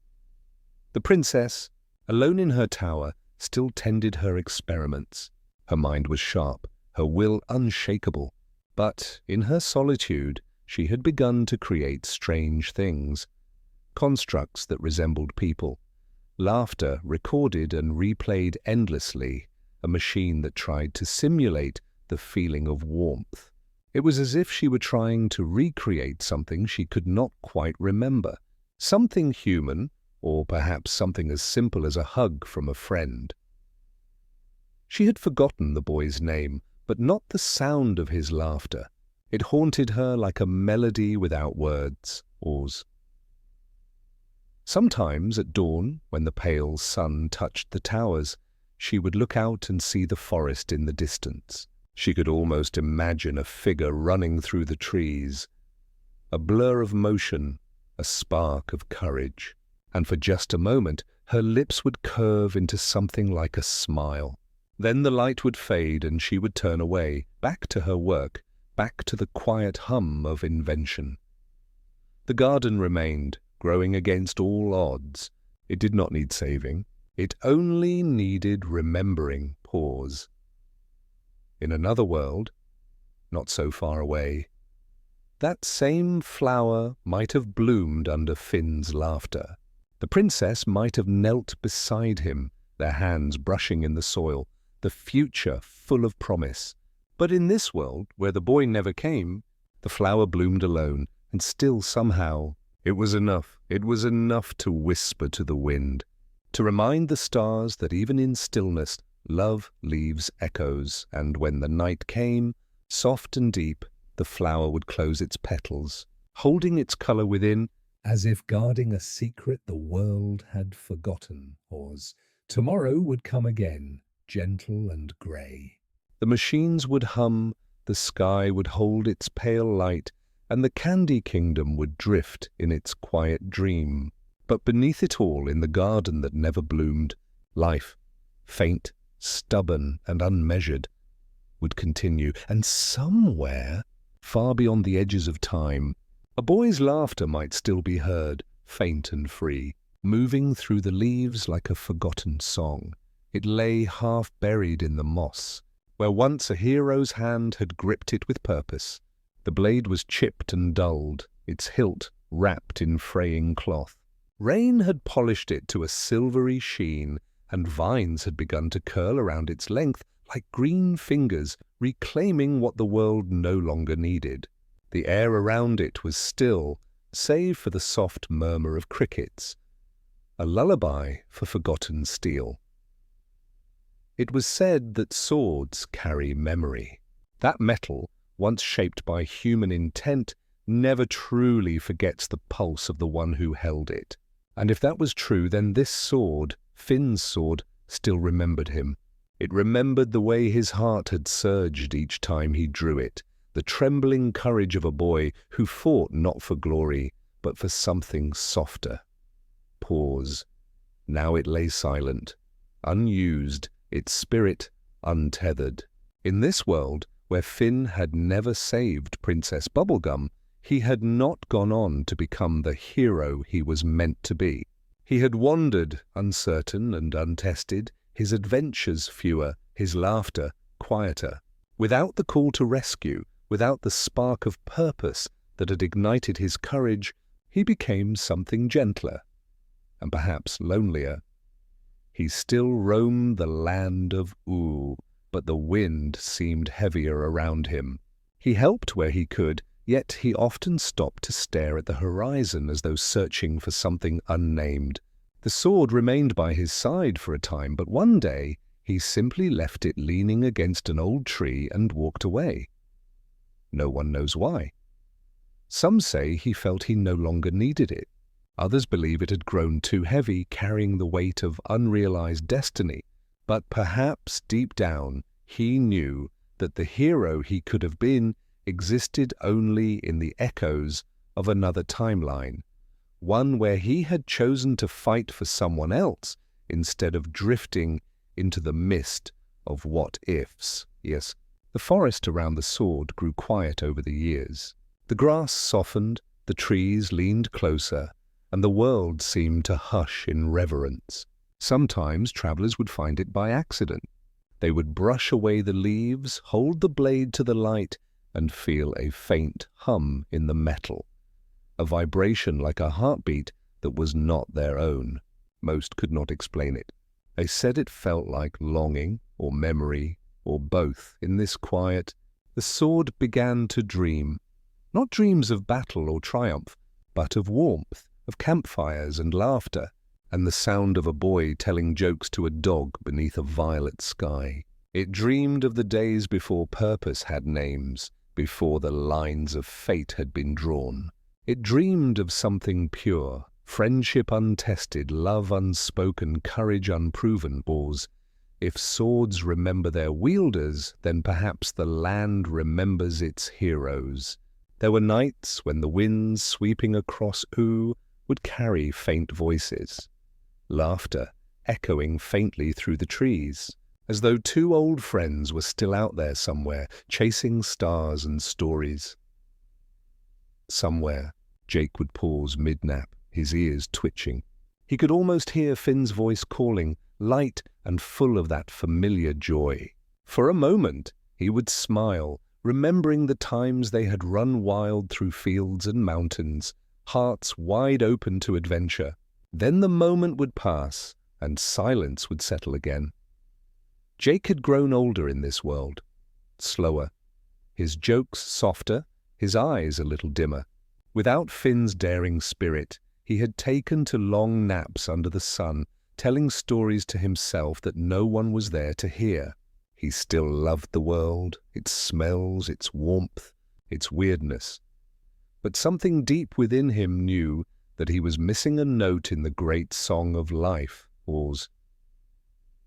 The princess, alone in her tower, still tended her experiments. Her mind was sharp, her will unshakable, but in her solitude she had begun to create strange things, constructs that resembled people, laughter recorded and replayed endlessly, a machine that tried to simulate the feeling of warmth. It was as if she were trying to recreate something she could not quite remember, something human, or perhaps something as simple as a hug from a friend. She had forgotten the boy's name, but not the sound of his laughter. It haunted her like a melody without words. Sometimes at dawn, when the pale sun touched the towers, she would look out and see the forest in the distance. She could almost imagine a figure running through the trees, a blur of motion, a spark of courage. And for just a moment, her lips would curve into something like a smile. Then the light would fade and she would turn away, back to her work, back to the quiet hum of invention. The garden remained, growing against all odds. It did not need saving. It only needed remembering. In another world, not so far away, that same flower might have bloomed under Finn's laughter. The princess might have knelt beside him, their hands brushing in the soil, the future full of promise. But in this world, where the boy never came, the flower bloomed alone, and still somehow it was enough. It was enough to whisper to the wind, to remind the stars that even in stillness, love leaves echoes, and when the night came, soft and deep, the flower would close its petals, holding its colour within, as if guarding a secret the world had forgotten. Tomorrow would come again, gentle and grey. The machines would hum, the sky would hold its pale light, and the Candy Kingdom would drift in its quiet dream. But beneath it all, in the garden that never bloomed, life, faint, stubborn and unmeasured, would continue. And somewhere, far beyond the edges of time, a boy's laughter might still be heard, faint and free, moving through the leaves like a forgotten song. It lay half buried in the moss, where once a hero's hand had gripped it with purpose. The blade was chipped and dulled, its hilt wrapped in fraying cloth. Rain had polished it to a silvery sheen, and vines had begun to curl around its length like green fingers, reclaiming what the world no longer needed. The air around it was still, save for the soft murmur of crickets, a lullaby for forgotten steel. It was said that swords carry memory. That metal, once shaped by human intent, never truly forgets the pulse of the one who held it. And if that was true, then this sword, Finn's sword, still remembered him. It remembered the way his heart had surged each time he drew it, the trembling courage of a boy who fought not for glory, but for something softer. Now it lay silent, unused, its spirit untethered. In this world, where Finn had never saved Princess Bubblegum, he had not gone on to become the hero he was meant to be. He had wandered, uncertain and untested, his adventures fewer, his laughter quieter. Without the call to rescue, without the spark of purpose that had ignited his courage, he became something gentler, and perhaps lonelier. He still roamed the land of Ooo, but the wind seemed heavier around him. He helped where he could, yet he often stopped to stare at the horizon as though searching for something unnamed. The sword remained by his side for a time, but one day he simply left it leaning against an old tree and walked away. No one knows why. Some say he felt he no longer needed it. Others believe it had grown too heavy, carrying the weight of unrealized destiny. But perhaps deep down he knew that the hero he could have been existed only in the echoes of another timeline, one where he had chosen to fight for someone else instead of drifting into the mist of what-ifs. Yes, the forest around the sword grew quiet over the years. The grass softened, the trees leaned closer, and the world seemed to hush in reverence. Sometimes travelers would find it by accident. They would brush away the leaves, hold the blade to the light, and feel a faint hum in the metal, a vibration like a heartbeat that was not their own. Most could not explain it. They said it felt like longing or memory or both. In this quiet, the sword began to dream, not dreams of battle or triumph, but of warmth, of campfires and laughter, and the sound of a boy telling jokes to a dog beneath a violet sky. It dreamed of the days before purpose had names, before the lines of fate had been drawn. It dreamed of something pure, friendship untested, love unspoken, courage unproven. Pause. If swords remember their wielders, then perhaps the land remembers its heroes. There were nights when the winds sweeping across Ooo would carry faint voices, laughter echoing faintly through the trees, as though two old friends were still out there somewhere, chasing stars and stories. Somewhere, Jake would pause mid-nap, his ears twitching. He could almost hear Finn's voice calling, light and full of that familiar joy. For a moment, he would smile, remembering the times they had run wild through fields and mountains, hearts wide open to adventure. Then the moment would pass, and silence would settle again. Jake had grown older in this world, slower, his jokes softer, his eyes a little dimmer. Without Finn's daring spirit, he had taken to long naps under the sun, telling stories to himself that no one was there to hear. He still loved the world, its smells, its warmth, its weirdness. But something deep within him knew that he was missing a note in the great song of life. Pause.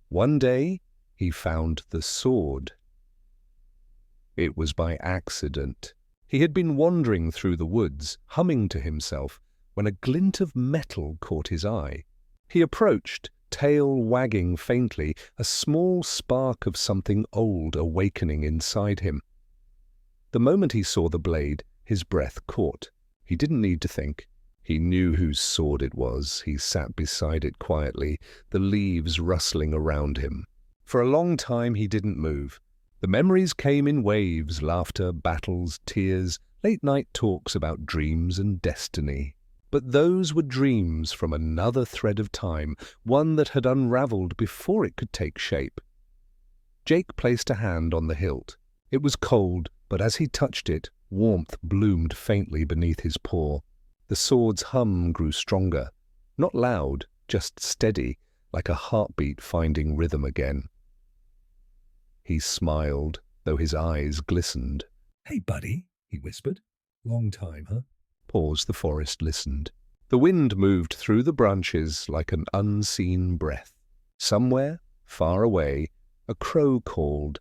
One day, he found the sword. It was by accident. He had been wandering through the woods, humming to himself, when a glint of metal caught his eye. He approached, tail wagging faintly, a small spark of something old awakening inside him. The moment he saw the blade, his breath caught. He didn't need to think. He knew whose sword it was. He sat beside it quietly, the leaves rustling around him. For a long time he didn't move. The memories came in waves, laughter, battles, tears, late-night talks about dreams and destiny. But those were dreams from another thread of time, one that had unraveled before it could take shape. Jake placed a hand on the hilt. It was cold, but as he touched it, warmth bloomed faintly beneath his paw. The sword's hum grew stronger, not loud, just steady, like a heartbeat finding rhythm again. He smiled, though his eyes glistened. "Hey, buddy," he whispered. "Long time, huh?" Pause. The forest listened. The wind moved through the branches like an unseen breath. Somewhere, far away, a crow called,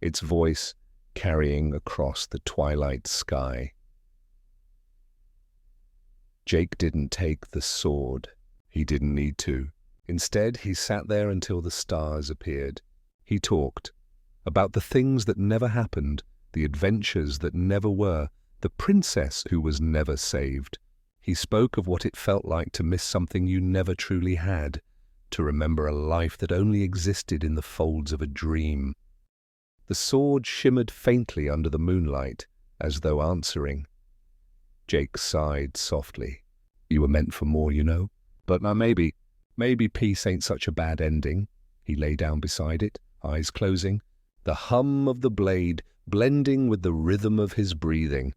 its voice carrying across the twilight sky. Jake didn't take the sword. He didn't need to. Instead, he sat there until the stars appeared. He talked about the things that never happened, the adventures that never were, the princess who was never saved. He spoke of what it felt like to miss something you never truly had, to remember a life that only existed in the folds of a dream. The sword shimmered faintly under the moonlight, as though answering. Jake sighed softly. You were meant for more, you know. But now maybe peace ain't such a bad ending. He lay down beside it, eyes closing, the hum of the blade blending with the rhythm of his breathing.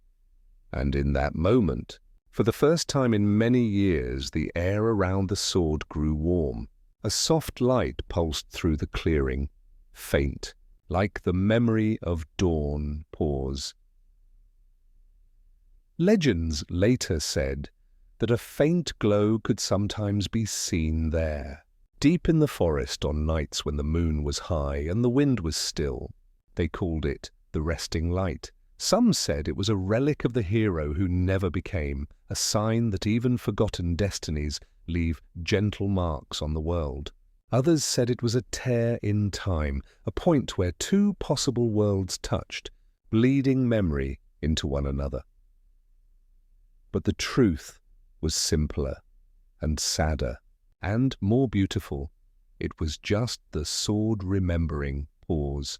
And in that moment, for the first time in many years, the air around the sword grew warm. A soft light pulsed through the clearing, faint, like the memory of dawn. Pause. Legends later said that a faint glow could sometimes be seen there, deep in the forest on nights when the moon was high and the wind was still. They called it the resting light. Some said it was a relic of the hero who never became, a sign that even forgotten destinies leave gentle marks on the world. Others said it was a tear in time, a point where two possible worlds touched, bleeding memory into one another. But the truth was simpler and sadder and more beautiful. It was just the sword remembering. Pause.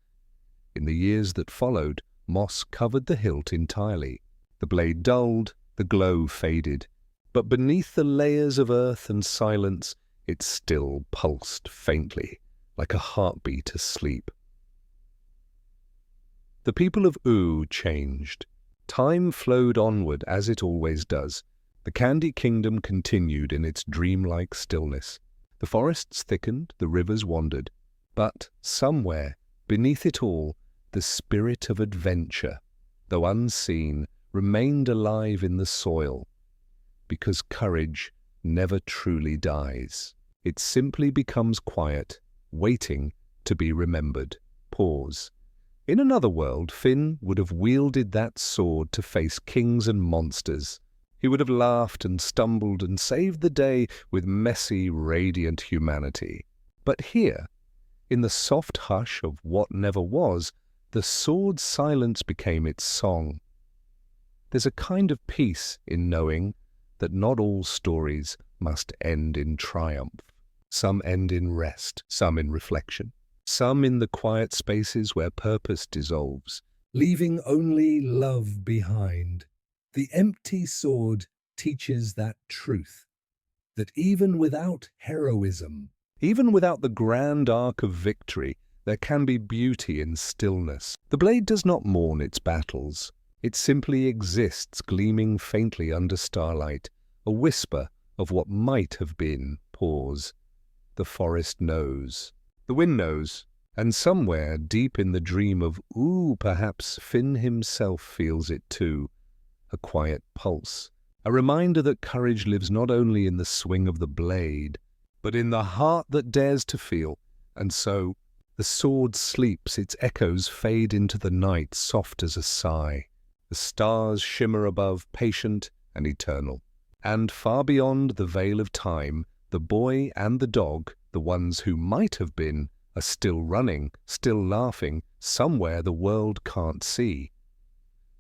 In the years that followed, moss covered the hilt entirely. The blade dulled, the glow faded, but beneath the layers of earth and silence, it still pulsed faintly, like a heartbeat asleep. The people of Ooo changed. Time flowed onward as it always does. The Candy Kingdom continued in its dreamlike stillness. The forests thickened, the rivers wandered, but somewhere, beneath it all, the spirit of adventure, though unseen, remained alive in the soil. Because courage never truly dies. It simply becomes quiet, waiting to be remembered. Pause. In another world, Finn would have wielded that sword to face kings and monsters. He would have laughed and stumbled and saved the day with messy, radiant humanity. But here, in the soft hush of what never was, the sword's silence became its song. There's a kind of peace in knowing that not all stories must end in triumph. Some end in rest, some in reflection, some in the quiet spaces where purpose dissolves, leaving only love behind. The empty sword teaches that truth, that even without heroism, even without the grand arc of victory, there can be beauty in stillness. The blade does not mourn its battles. It simply exists, gleaming faintly under starlight, a whisper of what might have been. Pause. The forest knows. The wind knows. And somewhere, deep in the dream of Ooo, perhaps Finn himself feels it too. A quiet pulse. A reminder that courage lives not only in the swing of the blade, but in the heart that dares to feel. And so, the sword sleeps, its echoes fade into the night, soft as a sigh. The stars shimmer above, patient and eternal. And far beyond the veil of time, the boy and the dog, the ones who might have been, are still running, still laughing, somewhere the world can't see.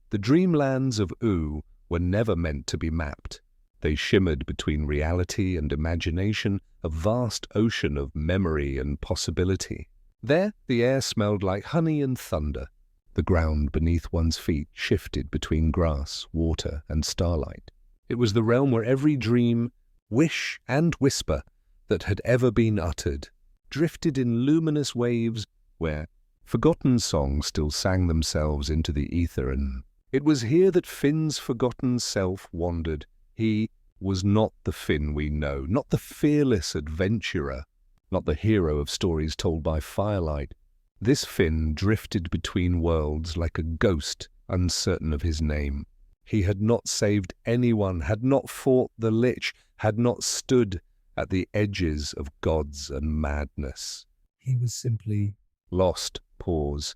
The dreamlands of Ooo were never meant to be mapped. They shimmered between reality and imagination, a vast ocean of memory and possibility. There, the air smelled like honey and thunder. The ground beneath one's feet shifted between grass, water, and starlight. It was the realm where every dream, wish, and whisper that had ever been uttered drifted in luminous waves where forgotten songs still sang themselves into the ether, and it was here that Finn's forgotten self wandered. He was not the Finn we know, not the fearless adventurer, not the hero of stories told by firelight. This Finn drifted between worlds like a ghost, uncertain of his name. He had not saved anyone, had not fought the Lich, had not stood at the edges of gods and madness. He was simply lost. Pause.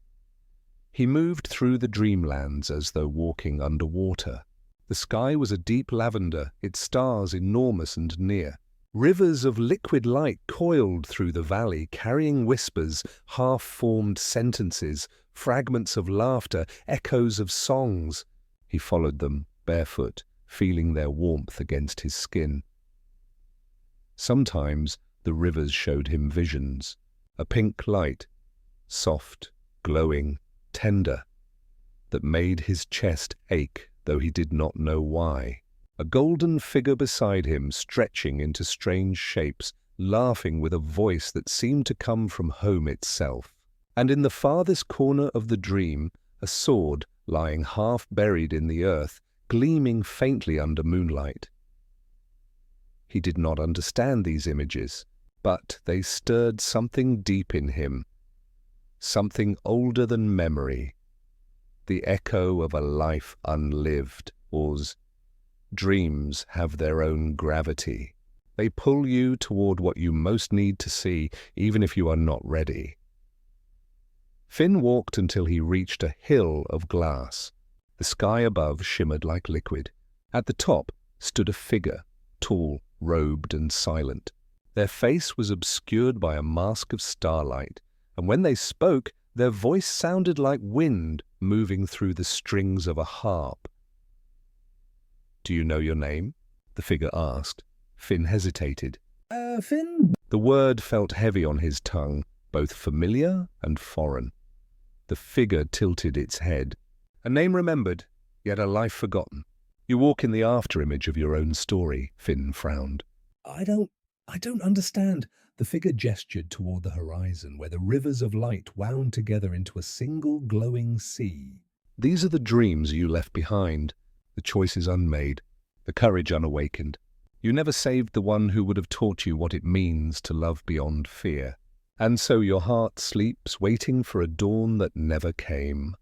He moved through the dreamlands as though walking underwater. The sky was a deep lavender, its stars enormous and near. Rivers of liquid light coiled through the valley, carrying whispers, half-formed sentences, fragments of laughter, echoes of songs. He followed them, barefoot, feeling their warmth against his skin. Sometimes the rivers showed him visions, a pink light, soft, glowing, tender, that made his chest ache, though he did not know why. A golden figure beside him, stretching into strange shapes, laughing with a voice that seemed to come from home itself. And in the farthest corner of the dream, a sword lying half buried in the earth, gleaming faintly under moonlight. He did not understand these images, but they stirred something deep in him, something older than memory, the echo of a life unlived. Dreams have their own gravity. They pull you toward what you most need to see, even if you are not ready. Finn walked until he reached a hill of glass. The sky above shimmered like liquid. At the top stood a figure, tall, robed and silent. Their face was obscured by a mask of starlight, and when they spoke, their voice sounded like wind moving through the strings of a harp. "Do you know your name?" the figure asked. Finn hesitated. Finn? The word felt heavy on his tongue, both familiar and foreign. The figure tilted its head. "A name remembered, yet a life forgotten. You walk in the after-image of your own story," Finn frowned. I don't understand." The figure gestured toward the horizon, where the rivers of light wound together into a single glowing sea. "These are the dreams you left behind, the choices unmade, the courage unawakened. You never saved the one who would have taught you what it means to love beyond fear. And so your heart sleeps, waiting for a dawn that never came."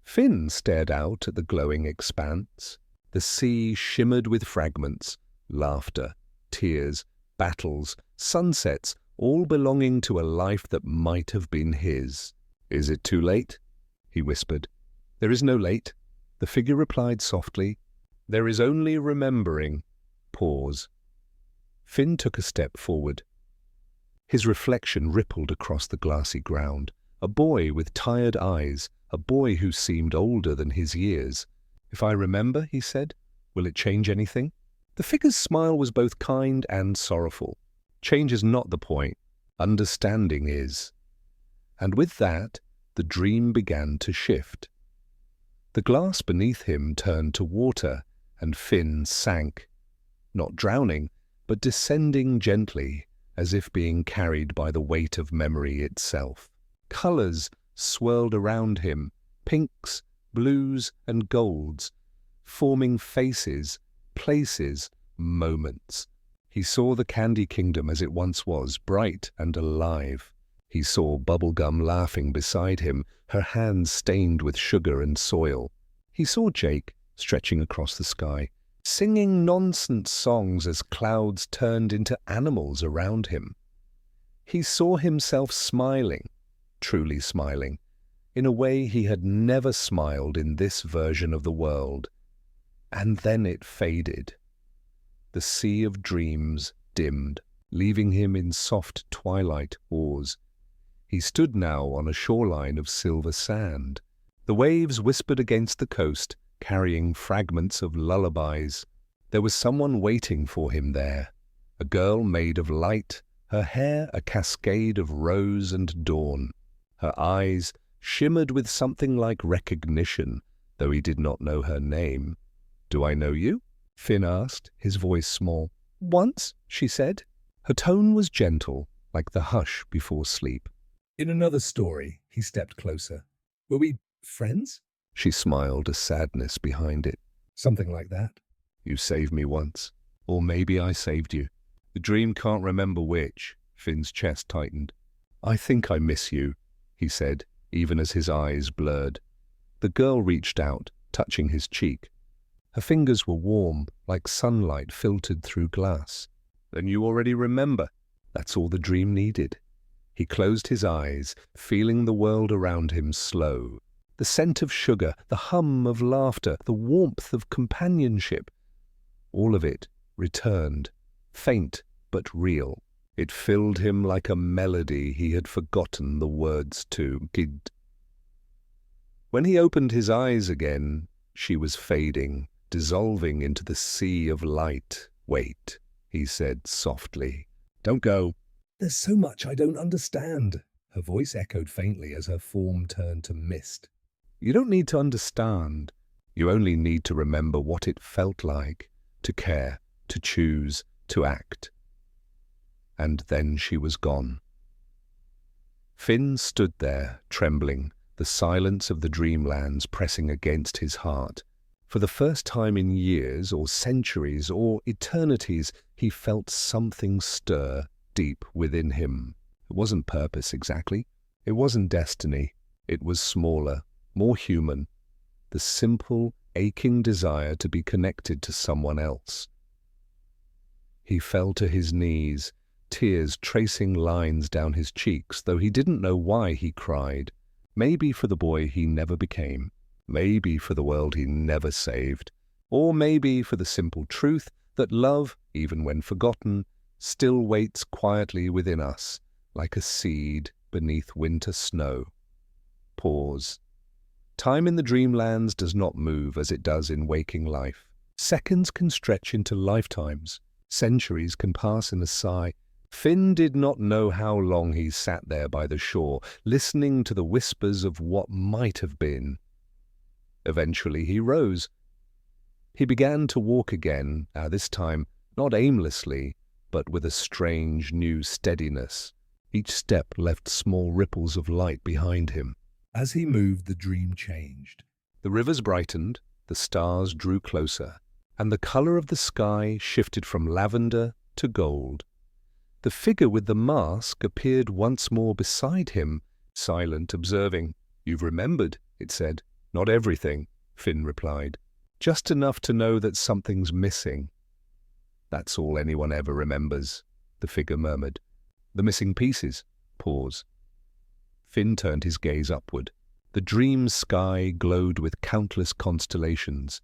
Finn stared out at the glowing expanse. The sea shimmered with fragments, laughter, tears, battles, sunsets, all belonging to a life that might have been his. "Is it too late?" he whispered. "There is no late," the figure replied softly. "There is only remembering." Pause. Finn took a step forward. His reflection rippled across the glassy ground. A boy with tired eyes, a boy who seemed older than his years. "If I remember," he said, "will it change anything?" The figure's smile was both kind and sorrowful. "Change is not the point. Understanding is." And with that, the dream began to shift. The glass beneath him turned to water, and Finn sank, not drowning, but descending gently, as if being carried by the weight of memory itself. Colors swirled around him, pinks, blues, and golds, forming faces, places, moments. He saw the Candy Kingdom as it once was, bright and alive. He saw Bubblegum laughing beside him, her hands stained with sugar and soil. He saw Jake, stretching across the sky, singing nonsense songs as clouds turned into animals around him. He saw himself smiling, truly smiling, in a way he had never smiled in this version of the world. And then it faded. The sea of dreams dimmed, leaving him in soft twilight oars. He stood now on a shoreline of silver sand. The waves whispered against the coast, carrying fragments of lullabies. There was someone waiting for him there, a girl made of light, her hair a cascade of rose and dawn. Her eyes shimmered with something like recognition, though he did not know her name. "Do I know you?" Finn asked, his voice small. "Once," she said. Her tone was gentle, like the hush before sleep. In another story, he stepped closer. "Were we friends?" She smiled, a sadness behind it. "Something like that." "You saved me once. Or maybe I saved you. The dream can't remember which." Finn's chest tightened. "I think I miss you," he said, even as his eyes blurred. The girl reached out, touching his cheek. Her fingers were warm, like sunlight filtered through glass. "Then you already remember." That's all the dream needed. He closed his eyes, feeling the world around him slow. The scent of sugar, the hum of laughter, the warmth of companionship. All of it returned, faint but real. It filled him like a melody he had forgotten the words to. Gid. When he opened his eyes again, she was fading, dissolving into the sea of light. "Wait," he said softly. "Don't go." "There's so much I don't understand." Her voice echoed faintly as her form turned to mist. "You don't need to understand. You only need to remember what it felt like, to care, to choose, to act." And then she was gone. Finn stood there, trembling, the silence of the dreamlands pressing against his heart. For the first time in years or centuries or eternities, he felt something stir deep within him. It wasn't purpose exactly. It wasn't destiny. It was smaller, more human. The simple, aching desire to be connected to someone else. He fell to his knees, tears tracing lines down his cheeks, though he didn't know why he cried. Maybe for the boy he never became. Maybe for the world he never saved. Or maybe for the simple truth that love, even when forgotten, still waits quietly within us, like a seed beneath winter snow. Pause. Time in the dreamlands does not move as it does in waking life. Seconds can stretch into lifetimes. Centuries can pass in a sigh. Finn did not know how long he sat there by the shore, listening to the whispers of what might have been. Eventually he rose. He began to walk again, this time not aimlessly, but with a strange new steadiness. Each step left small ripples of light behind him. As he moved, the dream changed. The rivers brightened, the stars drew closer, and the color of the sky shifted from lavender to gold. The figure with the mask appeared once more beside him, silent, observing. "You've remembered," it said. "Not everything," Finn replied. "Just enough to know that something's missing." "That's all anyone ever remembers," the figure murmured. "The missing pieces." Pause. Finn turned his gaze upward. The dream sky glowed with countless constellations,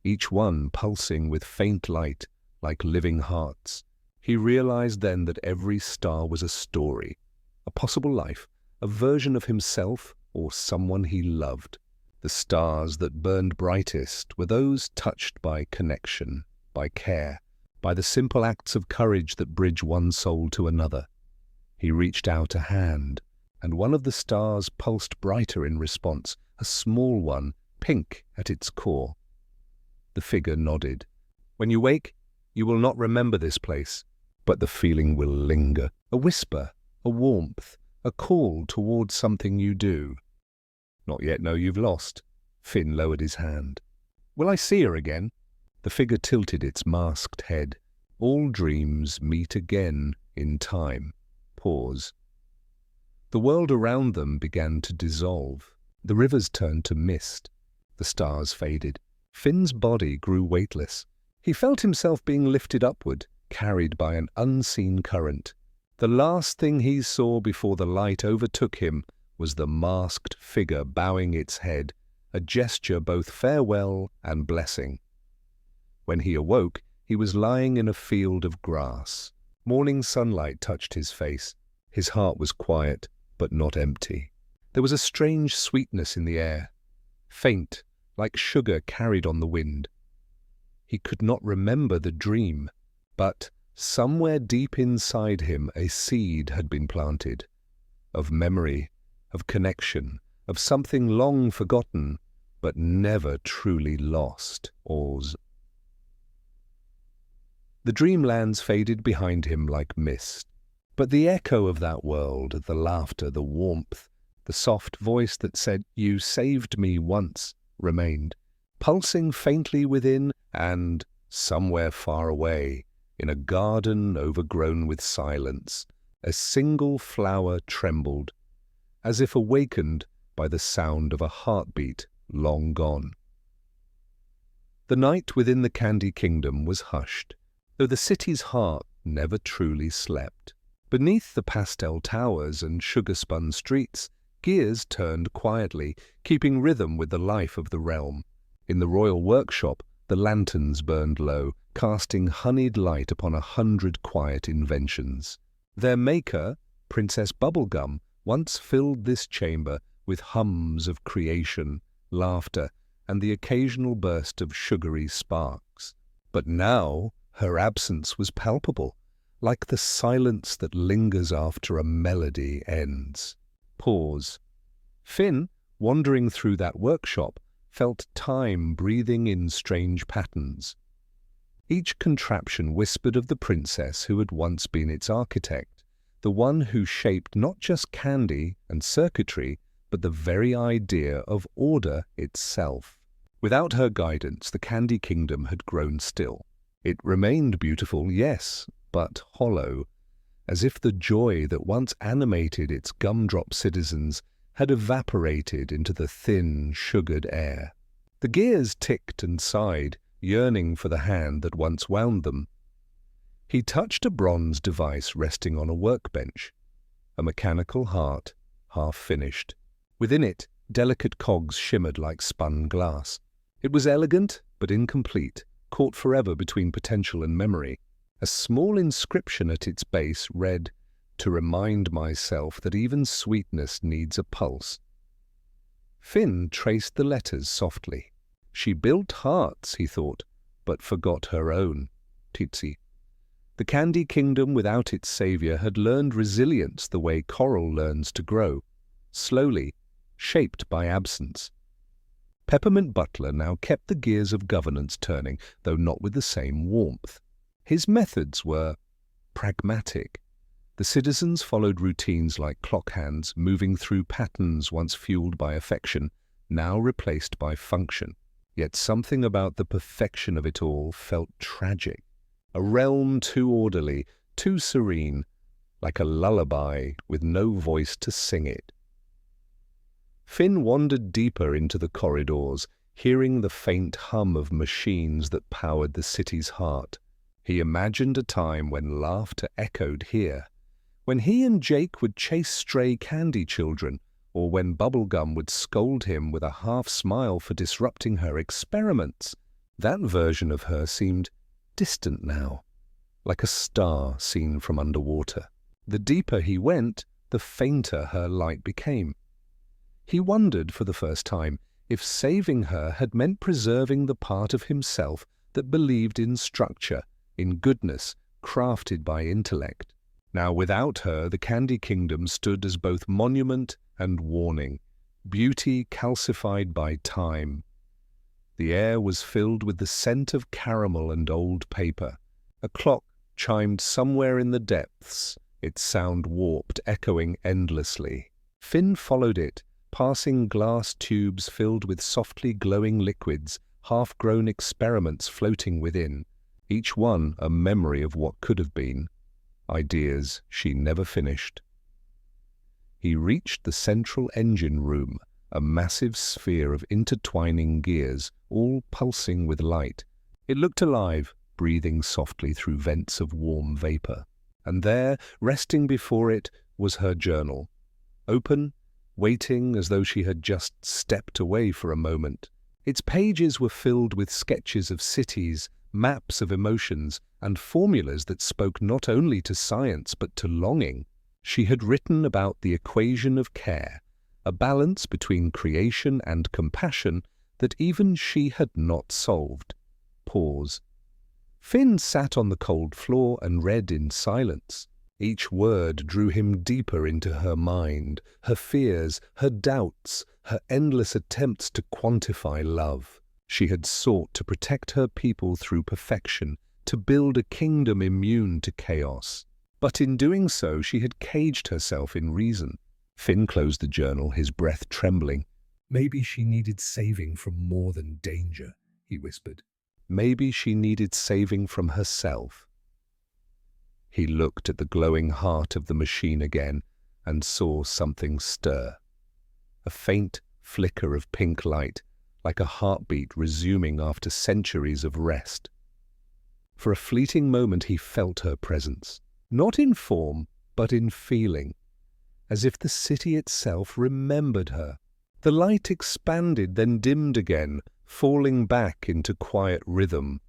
each one pulsing with faint light, like living hearts. He realized then that every star was a story, a possible life, a version of himself or someone he loved. The stars that burned brightest were those touched by connection, by care, by the simple acts of courage that bridge one soul to another. He reached out a hand, and one of the stars pulsed brighter in response, a small one, pink at its core. The figure nodded. "When you wake, you will not remember this place, but the feeling will linger, a whisper, a warmth, a call towards something you do." "Not yet know you've lost." Finn lowered his hand. "Will I see her again?" The figure tilted its masked head. "All dreams meet again in time." Pause. The world around them began to dissolve. The rivers turned to mist. The stars faded. Finn's body grew weightless. He felt himself being lifted upward, carried by an unseen current. The last thing he saw before the light overtook him was the masked figure bowing its head, a gesture both farewell and blessing. When he awoke, he was lying in a field of grass. Morning sunlight touched his face. His heart was quiet, but not empty. There was a strange sweetness in the air, faint, like sugar carried on the wind. He could not remember the dream, but somewhere deep inside him a seed had been planted, of memory, of connection, of something long forgotten, but never truly lost. The dreamlands faded behind him like mist, but the echo of that world, the laughter, the warmth, the soft voice that said, "You saved me once," remained, pulsing faintly within, and somewhere far away, in a garden overgrown with silence, a single flower trembled, as if awakened by the sound of a heartbeat long gone. The night within the Candy Kingdom was hushed, though the city's heart never truly slept. Beneath the pastel towers and sugar-spun streets, gears turned quietly, keeping rhythm with the life of the realm. In the royal workshop, the lanterns burned low, casting honeyed light upon 100 quiet inventions. Their maker, Princess Bubblegum, once filled this chamber with hums of creation, laughter, and the occasional burst of sugary sparks. But now her absence was palpable, like the silence that lingers after a melody ends. Pause. Finn, wandering through that workshop, felt time breathing in strange patterns. Each contraption whispered of the princess who had once been its architect, the one who shaped not just candy and circuitry, but the very idea of order itself. Without her guidance, the Candy Kingdom had grown still. It remained beautiful, yes, but hollow, as if the joy that once animated its gumdrop citizens had evaporated into the thin, sugared air. The gears ticked and sighed, yearning for the hand that once wound them. He touched a bronze device resting on a workbench, a mechanical heart, half finished. Within it, delicate cogs shimmered like spun glass. It was elegant, but incomplete, caught forever between potential and memory. A small inscription at its base read, "To remind myself that even sweetness needs a pulse." Finn traced the letters softly. She built hearts, he thought, but forgot her own. Titsy. The Candy Kingdom without its savior had learned resilience the way coral learns to grow, slowly, shaped by absence. Peppermint Butler now kept the gears of governance turning, though not with the same warmth. His methods were pragmatic. The citizens followed routines like clock hands, moving through patterns once fueled by affection, now replaced by function. Yet something about the perfection of it all felt tragic. A realm too orderly, too serene, like a lullaby with no voice to sing it. Finn wandered deeper into the corridors, hearing the faint hum of machines that powered the city's heart. He imagined a time when laughter echoed here, when he and Jake would chase stray candy children, or when Bubblegum would scold him with a half-smile for disrupting her experiments. That version of her seemed distant now, like a star seen from underwater. The deeper he went, the fainter her light became. He wondered for the first time if saving her had meant preserving the part of himself that believed in structure, in goodness, crafted by intellect. Now without her, the Candy Kingdom stood as both monument and warning, beauty calcified by time. The air was filled with the scent of caramel and old paper. A clock chimed somewhere in the depths, its sound warped, echoing endlessly. Finn followed it, passing glass tubes filled with softly glowing liquids, half-grown experiments floating within, each one a memory of what could have been, ideas she never finished. He reached the central engine room, a massive sphere of intertwining gears, all pulsing with light. It looked alive, breathing softly through vents of warm vapor. And there, resting before it, was her journal, open, waiting as though she had just stepped away for a moment. Its pages were filled with sketches of cities, maps of emotions, and formulas that spoke not only to science but to longing. She had written about the equation of care, a balance between creation and compassion that even she had not solved. Pause. Finn sat on the cold floor and read in silence. Each word drew him deeper into her mind, her fears, her doubts, her endless attempts to quantify love. She had sought to protect her people through perfection, to build a kingdom immune to chaos. But in doing so, she had caged herself in reason. Finn closed the journal, his breath trembling. Maybe she needed saving from more than danger, he whispered. Maybe she needed saving from herself. He looked at the glowing heart of the machine again and saw something stir. A faint flicker of pink light, like a heartbeat resuming after centuries of rest. For a fleeting moment he felt her presence, not in form, but in feeling, as if the city itself remembered her. The light expanded, then dimmed again, falling back into quiet rhythm.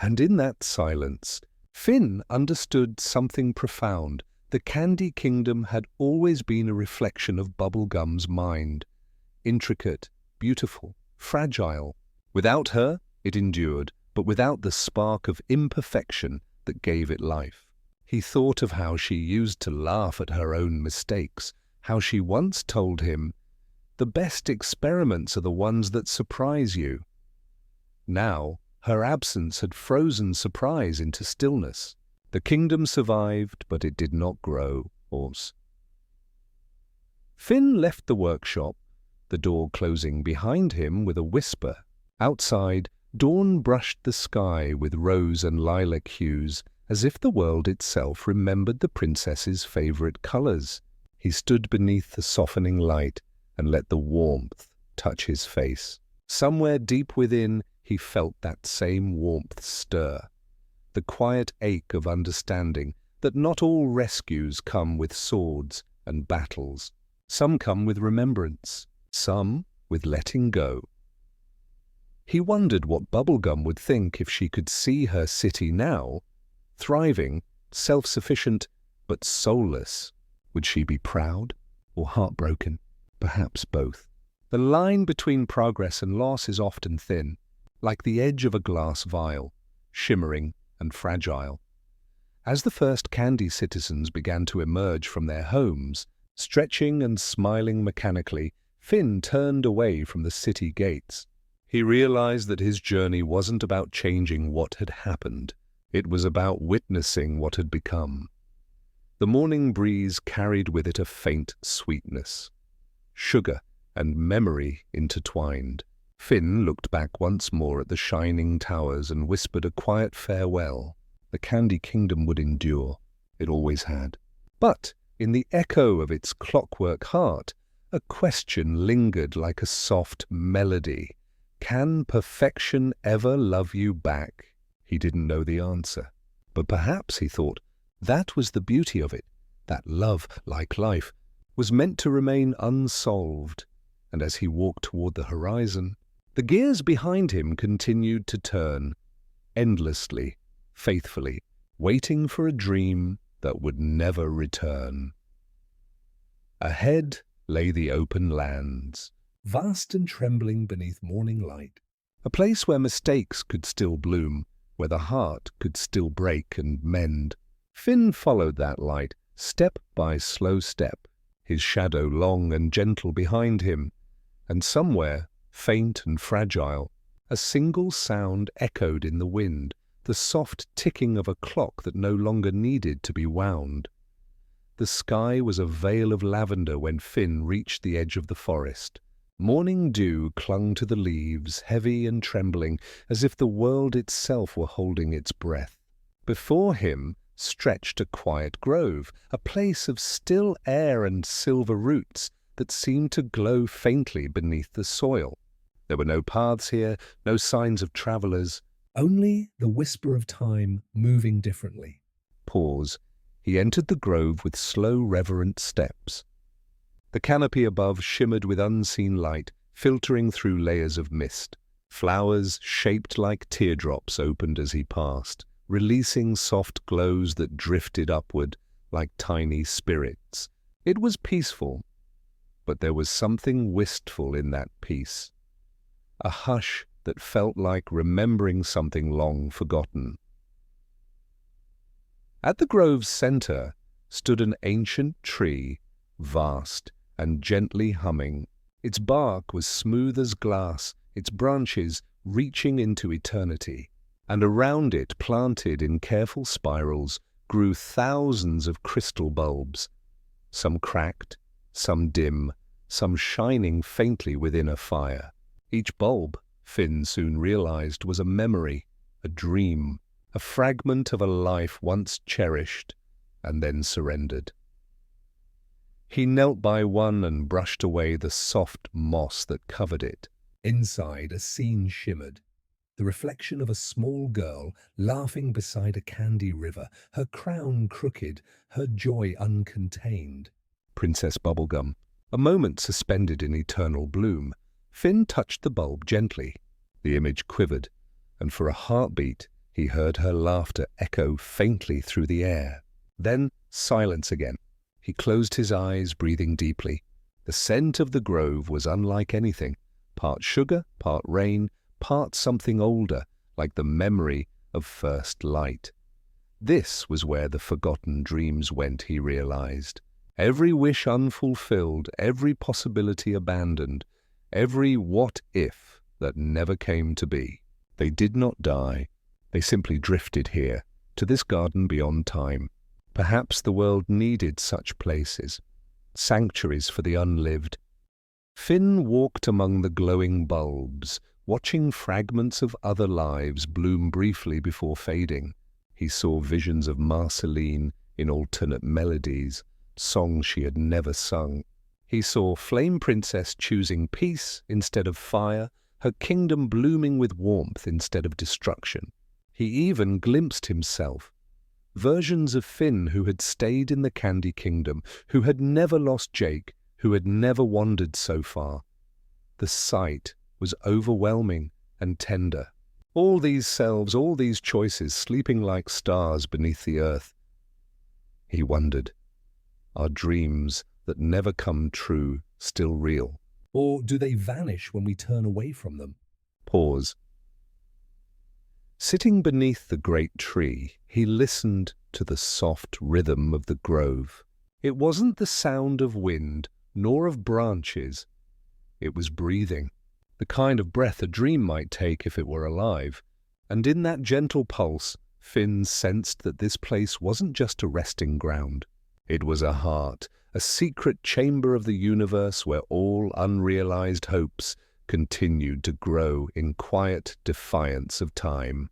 And in that silence, Finn understood something profound. The Candy Kingdom had always been a reflection of Bubblegum's mind. Intricate, beautiful, fragile. Without her, it endured, but without the spark of imperfection that gave it life. He thought of how she used to laugh at her own mistakes, how she once told him, "The best experiments are the ones that surprise you." Now, her absence had frozen surprise into stillness. The kingdom survived, but it did not grow. Finn left the workshop, the door closing behind him with a whisper. Outside, dawn brushed the sky with rose and lilac hues, as if the world itself remembered the princess's favorite colors. He stood beneath the softening light and let the warmth touch his face. Somewhere deep within, he felt that same warmth stir. The quiet ache of understanding that not all rescues come with swords and battles. Some come with remembrance, some with letting go. He wondered what Bubblegum would think if she could see her city now, thriving, self-sufficient, but soulless. Would she be proud or heartbroken? Perhaps both. The line between progress and loss is often thin, like the edge of a glass vial, shimmering and fragile. As the first candy citizens began to emerge from their homes, stretching and smiling mechanically, Finn turned away from the city gates. He realized that his journey wasn't about changing what had happened. It was about witnessing what had become. The morning breeze carried with it a faint sweetness. Sugar and memory intertwined. Finn looked back once more at the shining towers and whispered a quiet farewell. The Candy Kingdom would endure. It always had. But in the echo of its clockwork heart, a question lingered like a soft melody. Can perfection ever love you back? He didn't know the answer. But perhaps, he thought, that was the beauty of it. That love, like life, was meant to remain unsolved. And as he walked toward the horizon, the gears behind him continued to turn, endlessly, faithfully, waiting for a dream that would never return. Ahead lay the open lands, vast and trembling beneath morning light. a place where mistakes could still bloom, where the heart could still break and mend. Finn followed that light, step by slow step, his shadow long and gentle behind him, and somewhere, faint and fragile, a single sound echoed in the wind, the soft ticking of a clock that no longer needed to be wound. The sky was a veil of lavender when Finn reached the edge of the forest. Morning dew clung to the leaves, heavy and trembling, as if the world itself were holding its breath. Before him stretched a quiet grove, a place of still air and silver roots that seemed to glow faintly beneath the soil. There were no paths here, no signs of travelers. Only the whisper of time moving differently. Pause. He entered the grove with slow, reverent steps. The canopy above shimmered with unseen light, filtering through layers of mist. Flowers shaped like teardrops opened as he passed, releasing soft glows that drifted upward like tiny spirits. It was peaceful, but there was something wistful in that peace. A hush that felt like remembering something long forgotten. At the grove's center stood an ancient tree, vast and gently humming. Its bark was smooth as glass, its branches reaching into eternity, and around it, planted in careful spirals, grew thousands of crystal bulbs, some cracked, some dim, some shining faintly within a fire. Each bulb, Finn soon realized, was a memory, a dream, a fragment of a life once cherished and then surrendered. He knelt by one and brushed away the soft moss that covered it. Inside, a scene shimmered. The reflection of a small girl laughing beside a candy river, her crown crooked, her joy uncontained. Princess Bubblegum, a moment suspended in eternal bloom. Finn touched the bulb gently. The image quivered, and for a heartbeat He heard her laughter echo faintly through the air. Then silence again. He closed his eyes, breathing deeply. The scent of the grove was unlike anything. Part sugar, part rain, part something older, like the memory of first light. This was where the forgotten dreams went, he realized. Every wish unfulfilled, every possibility abandoned, every what-if that never came to be. They did not die. They simply drifted here, to this garden beyond time. Perhaps the world needed such places, sanctuaries for the unlived. Finn walked among the glowing bulbs, watching fragments of other lives bloom briefly before fading. He saw visions of Marceline in alternate melodies, songs she had never sung. He saw Flame Princess choosing peace instead of fire, her kingdom blooming with warmth instead of destruction. He even glimpsed himself, versions of Finn who had stayed in the Candy Kingdom, who had never lost Jake, who had never wandered so far. The sight was overwhelming and tender. All these selves, all these choices, sleeping like stars beneath the earth. He wondered, are dreams that never come true still real? Or do they vanish when we turn away from them? Pause. Sitting beneath the great tree, he listened to the soft rhythm of the grove. It wasn't the sound of wind, nor of branches. It was breathing, the kind of breath a dream might take if it were alive. And in that gentle pulse, Finn sensed that this place wasn't just a resting ground. It was a heart, a secret chamber of the universe where all unrealized hopes continued to grow in quiet defiance of time.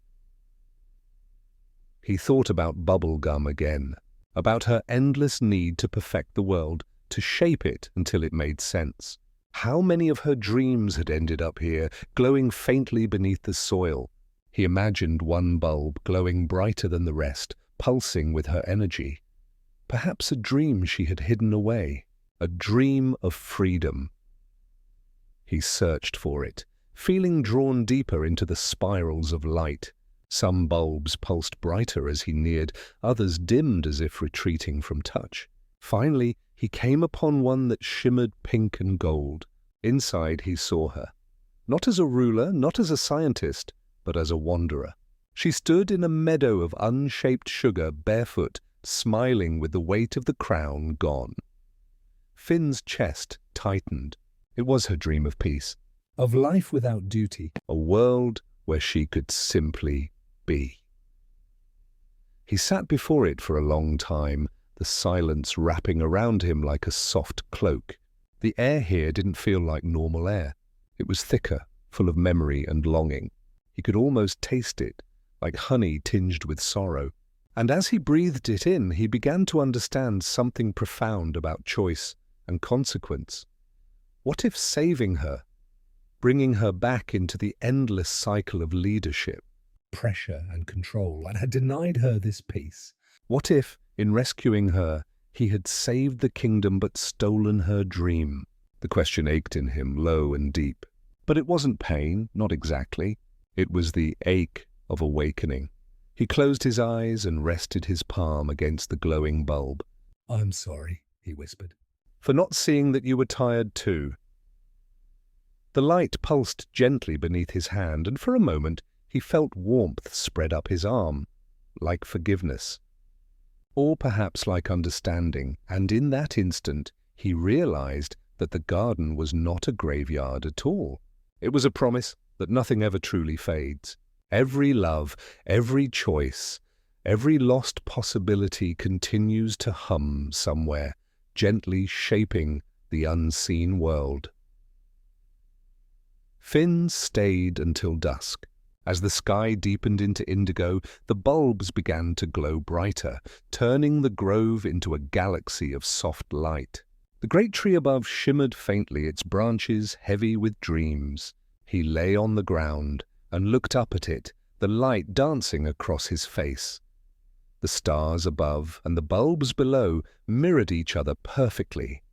He thought about bubblegum again, about her endless need to perfect the world, to shape it until it made sense. How many of her dreams had ended up here, glowing faintly beneath the soil? He imagined one bulb glowing brighter than the rest, pulsing with her energy. Perhaps a dream she had hidden away, a dream of freedom. He searched for it, feeling drawn deeper into the spirals of light. Some bulbs pulsed brighter as he neared, others dimmed as if retreating from touch. Finally, he came upon one that shimmered pink and gold. Inside he saw her, not as a ruler, not as a scientist, but as a wanderer. She stood in a meadow of unshaped sugar, barefoot, smiling with the weight of the crown gone. Finn's chest tightened. It was her dream of peace, Of life without duty. a world where she could simply be. He sat before it for a long time, the silence wrapping around him like a soft cloak. The air here didn't feel like normal air. It was thicker, full of memory and longing. He could almost taste it, like honey tinged with sorrow. And as he breathed it in, he began to understand something profound about choice and consequence. What if saving her, bringing her back into the endless cycle of leadership? Pressure and control, and had denied her this peace. What if, in rescuing her, he had saved the kingdom but stolen her dream? The question ached in him, low and deep. But it wasn't pain, not exactly. It was the ache of awakening. He closed his eyes and rested his palm against the glowing bulb. I'm sorry, he whispered. For not seeing that you were tired too. The light pulsed gently beneath his hand, and for a moment he felt warmth spread up his arm, like forgiveness. Or perhaps like understanding, and in that instant he realized that the garden was not a graveyard at all. It was a promise that nothing ever truly fades. Every love, every choice, every lost possibility continues to hum somewhere, gently shaping the unseen world. Finn stayed until dusk. As the sky deepened into indigo, the bulbs began to glow brighter, turning the grove into a galaxy of soft light. The great tree above shimmered faintly, its branches heavy with dreams. He lay on the ground and looked up at it, the light dancing across his face. The stars above and the bulbs below mirrored each other perfectly.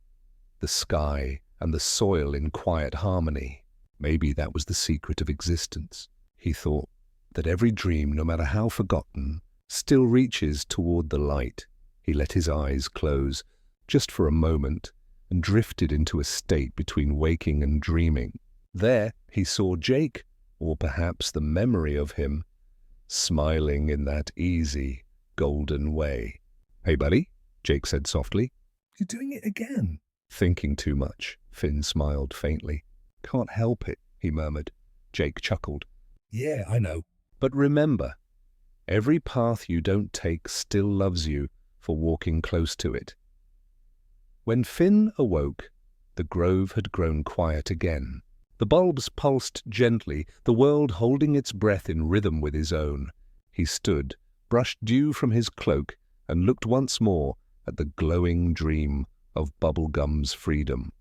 The sky and the soil in quiet harmony. Maybe that was the secret of existence, he thought. that every dream, no matter how forgotten, still reaches toward the light. He let his eyes close, just for a moment, and drifted into a state between waking and dreaming. There he saw Jake, or perhaps the memory of him, smiling in that easy, golden way. "Hey, buddy," Jake said softly. "You're doing it again." "Thinking too much," Finn smiled faintly. "Can't help it," he murmured. Jake chuckled. "Yeah, I know." "But remember, every path you don't take still loves you for walking close to it." When Finn awoke, the grove had grown quiet again. The bulbs pulsed gently, the world holding its breath in rhythm with his own. He stood, brushed dew from his cloak, and looked once more at the glowing dream of Bubblegum's freedom.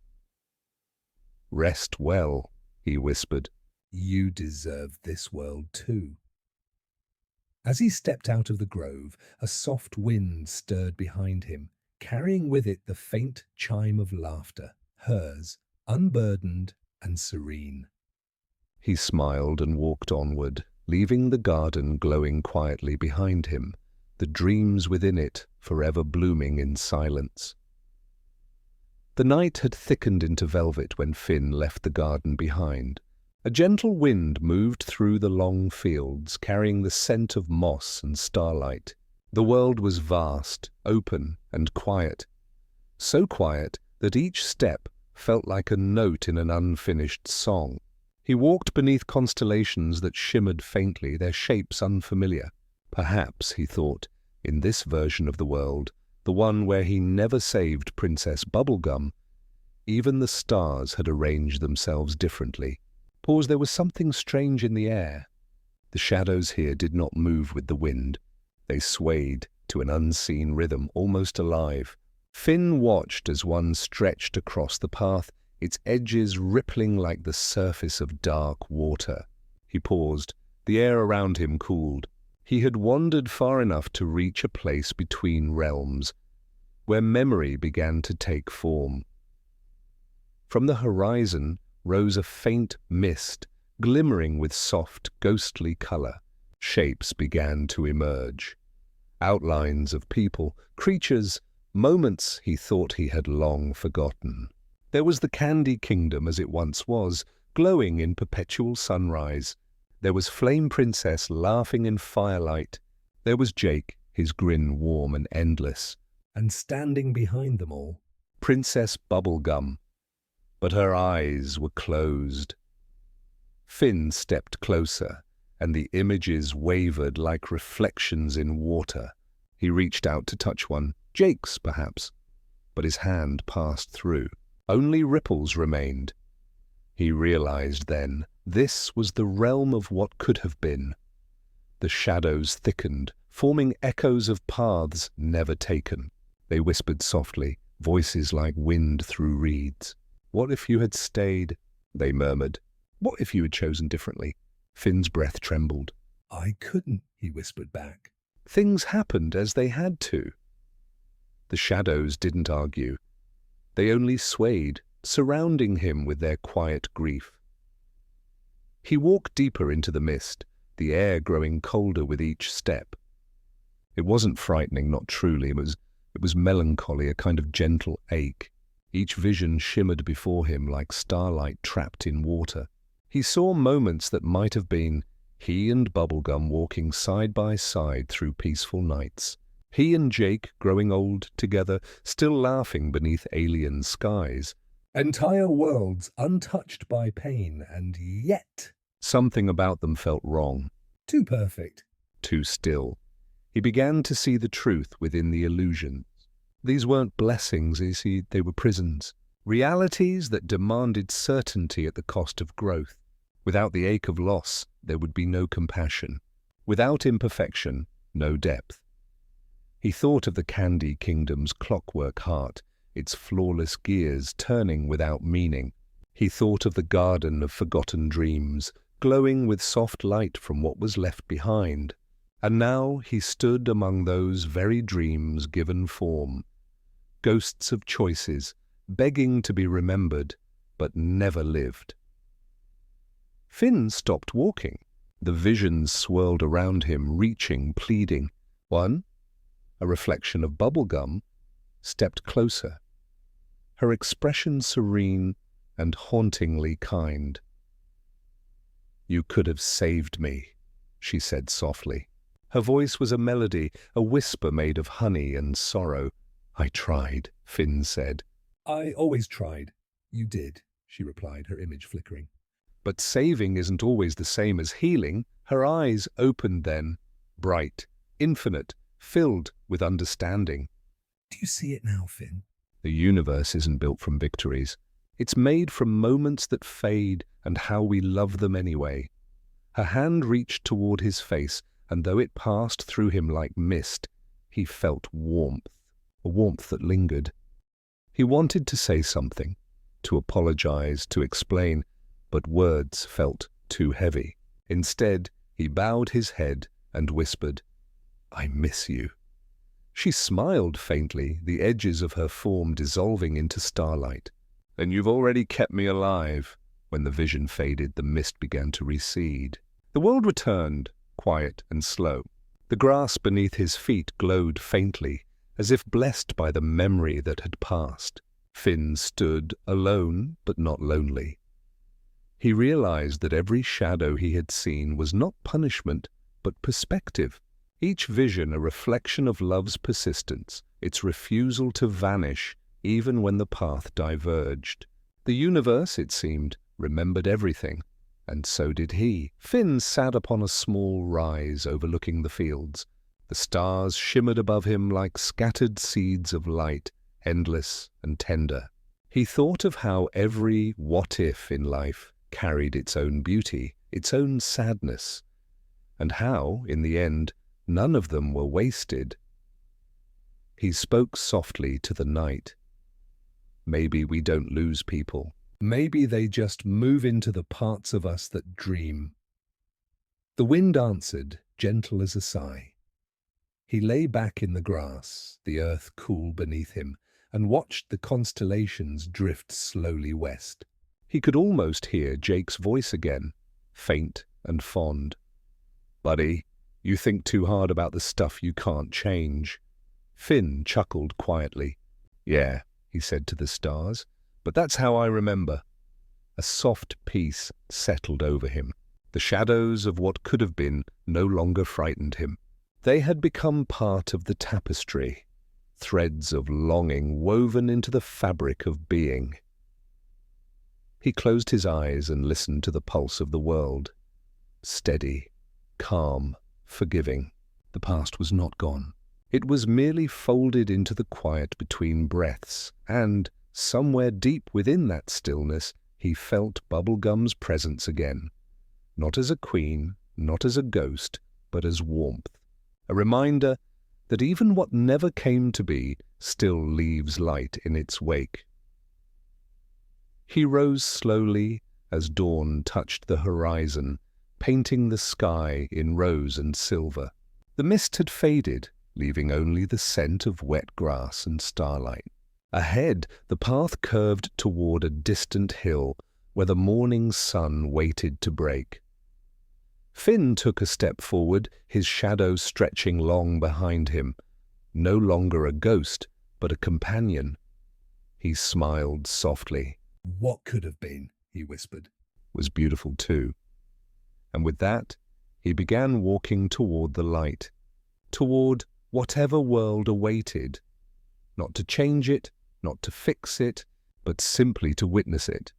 "Rest well," he whispered. "You deserve this world too." As he stepped out of the grove, a soft wind stirred behind him, carrying with it the faint chime of laughter, hers, unburdened and serene. He smiled and walked onward, leaving the garden glowing quietly behind him, the dreams within it forever blooming in silence. The night had thickened into velvet when Finn left the garden behind. A gentle wind moved through the long fields, carrying the scent of moss and starlight. The world was vast, open, and quiet. So quiet that each step felt like a note in an unfinished song. He walked beneath constellations that shimmered faintly, their shapes unfamiliar. Perhaps, he thought, in this version of the world, the one where he never saved Princess Bubblegum, even the stars had arranged themselves differently. There was something strange in the air. The shadows here did not move with the wind. They swayed to an unseen rhythm, almost alive. Finn watched as one stretched across the path, its edges rippling like the surface of dark water. He paused. The air around him cooled. He had wandered far enough to reach a place between realms, where memory began to take form. From the horizon rose a faint mist, glimmering with soft, ghostly color. Shapes began to emerge. Outlines of people, creatures, moments he thought he had long forgotten. There was the Candy Kingdom as it once was, glowing in perpetual sunrise. There was Flame Princess laughing in firelight. There was Jake, his grin warm and endless. And standing behind them all, Princess Bubblegum. But her eyes were closed. Finn stepped closer, and the images wavered like reflections in water. He reached out to touch one, Jake's perhaps, but his hand passed through. Only ripples remained. He realized then this was the realm of what could have been. The shadows thickened, forming echoes of paths never taken. They whispered softly, voices like wind through reeds. "What if you had stayed?" they murmured. "What if you had chosen differently?" Finn's breath trembled. "I couldn't," he whispered back. Things happened as they had to. The shadows didn't argue. They only swayed, surrounding him with their quiet grief. He walked deeper into the mist, the air growing colder with each step. It wasn't frightening, not truly. It was melancholy, a kind of gentle ache. Each vision shimmered before him like starlight trapped in water. He saw moments that might have been he and Bubblegum walking side by side through peaceful nights. He and Jake growing old together, still laughing beneath alien skies. Entire worlds untouched by pain, and yet Something about them felt wrong. too perfect. Too still. He began to see the truth within the illusion. These weren't blessings, they were prisons. Realities that demanded certainty at the cost of growth. Without the ache of loss, there would be no compassion. Without imperfection, no depth. He thought of the Candy Kingdom's clockwork heart, its flawless gears turning without meaning. He thought of the garden of forgotten dreams, glowing with soft light from what was left behind. And now he stood among those very dreams given form. Ghosts of choices, begging to be remembered, but never lived. Finn stopped walking. The visions swirled around him, reaching, pleading. One, a reflection of bubblegum, stepped closer, her expression serene and hauntingly kind. "You could have saved me," she said softly. Her voice was a melody, a whisper made of honey and sorrow. "I tried," Finn said. "I always tried." "You did," she replied, her image flickering. "But saving isn't always the same as healing." Her eyes opened then, bright, infinite, filled with understanding. "Do you see it now, Finn?" The universe isn't built from victories. It's made from moments that fade and how we love them anyway. Her hand reached toward his face, and though it passed through him like mist, he felt warmth, a warmth that lingered. He wanted to say something, to apologize, to explain, but words felt too heavy. Instead, he bowed his head and whispered, "I miss you." She smiled faintly, the edges of her form dissolving into starlight. "Then you've already kept me alive." When the vision faded, the mist began to recede. The world returned, quiet and slow. The grass beneath his feet glowed faintly, as if blessed by the memory that had passed. Finn stood alone, but not lonely. He realized that every shadow he had seen was not punishment, but perspective. Each vision a reflection of love's persistence, its refusal to vanish even when the path diverged. The universe, it seemed, remembered everything, and so did he. Finn sat upon a small rise overlooking the fields. The stars shimmered above him like scattered seeds of light, endless and tender. He thought of how every what-if in life carried its own beauty, its own sadness, and how, in the end, none of them were wasted. He spoke softly to the night. "Maybe we don't lose people. Maybe they just move into the parts of us that dream." The wind answered, gentle as a sigh. He lay back in the grass, the earth cool beneath him, and watched the constellations drift slowly west. He could almost hear Jake's voice again, faint and fond. "Buddy, you think too hard about the stuff you can't change." Finn chuckled quietly. "Yeah," he said to the stars, "but that's how I remember." A soft peace settled over him. The shadows of what could have been no longer frightened him. They had become part of the tapestry, threads of longing woven into the fabric of being. He closed his eyes and listened to the pulse of the world. Steady, calm, forgiving. The past was not gone. It was merely folded into the quiet between breaths, and, somewhere deep within that stillness, he felt Bubblegum's presence again. Not as a queen, not as a ghost, but as warmth. A reminder that even what never came to be still leaves light in its wake. He rose slowly as dawn touched the horizon, painting the sky in rose and silver. The mist had faded, leaving only the scent of wet grass and starlight. Ahead, the path curved toward a distant hill where the morning sun waited to break. Finn took a step forward, his shadow stretching long behind him. No longer a ghost, but a companion. He smiled softly. "What could have been," he whispered, "was beautiful too." And with that, he began walking toward the light, toward whatever world awaited. Not to change it, not to fix it, but simply to witness it.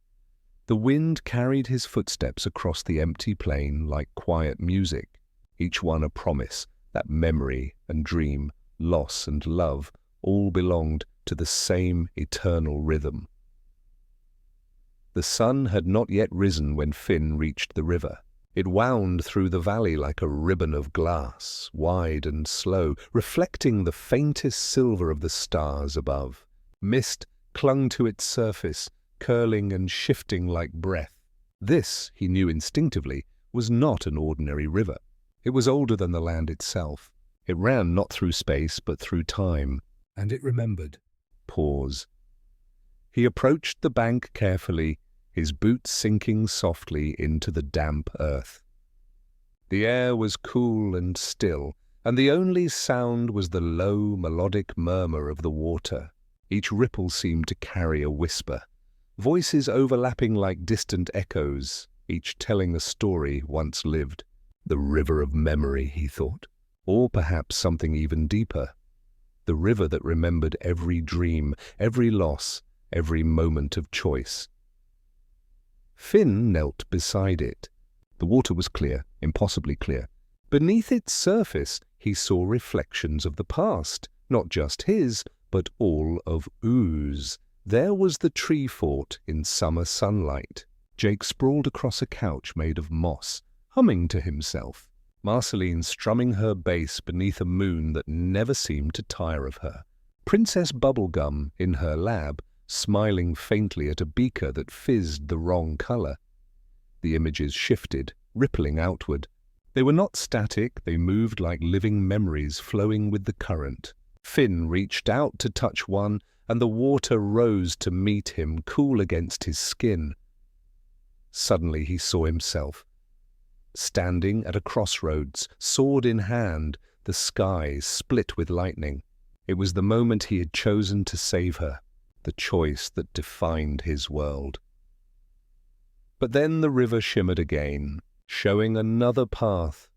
The wind carried his footsteps across the empty plain like quiet music, each one a promise that memory and dream, loss and love all belonged to the same eternal rhythm. The sun had not yet risen when Finn reached the river. It wound through the valley like a ribbon of glass, wide and slow, reflecting the faintest silver of the stars above. Mist clung to its surface, curling and shifting like breath. This, he knew instinctively, was not an ordinary river. It was older than the land itself. It ran not through space, but through time. and it remembered. Pause. He approached the bank carefully, his boots sinking softly into the damp earth. The air was cool and still, and the only sound was the low, melodic murmur of the water. Each ripple seemed to carry a whisper, voices overlapping like distant echoes, each telling a story once lived. The river of memory, he thought. Or perhaps something even deeper. The river that remembered every dream, every loss, every moment of choice. Finn knelt beside it. The water was clear, impossibly clear. Beneath its surface, he saw reflections of the past, not just his, but all of Oo's. There was the tree fort in summer sunlight. Jake sprawled across a couch made of moss, humming to himself. Marceline strumming her bass beneath a moon that never seemed to tire of her. Princess Bubblegum in her lab, smiling faintly at a beaker that fizzed the wrong color. The images shifted, rippling outward. They were not static, they moved like living memories flowing with the current. Finn reached out to touch one, and the water rose to meet him, cool against his skin. Suddenly he saw himself, standing at a crossroads, sword in hand, the sky split with lightning. It was the moment he had chosen to save her, the choice that defined his world. But then the river shimmered again, showing another path,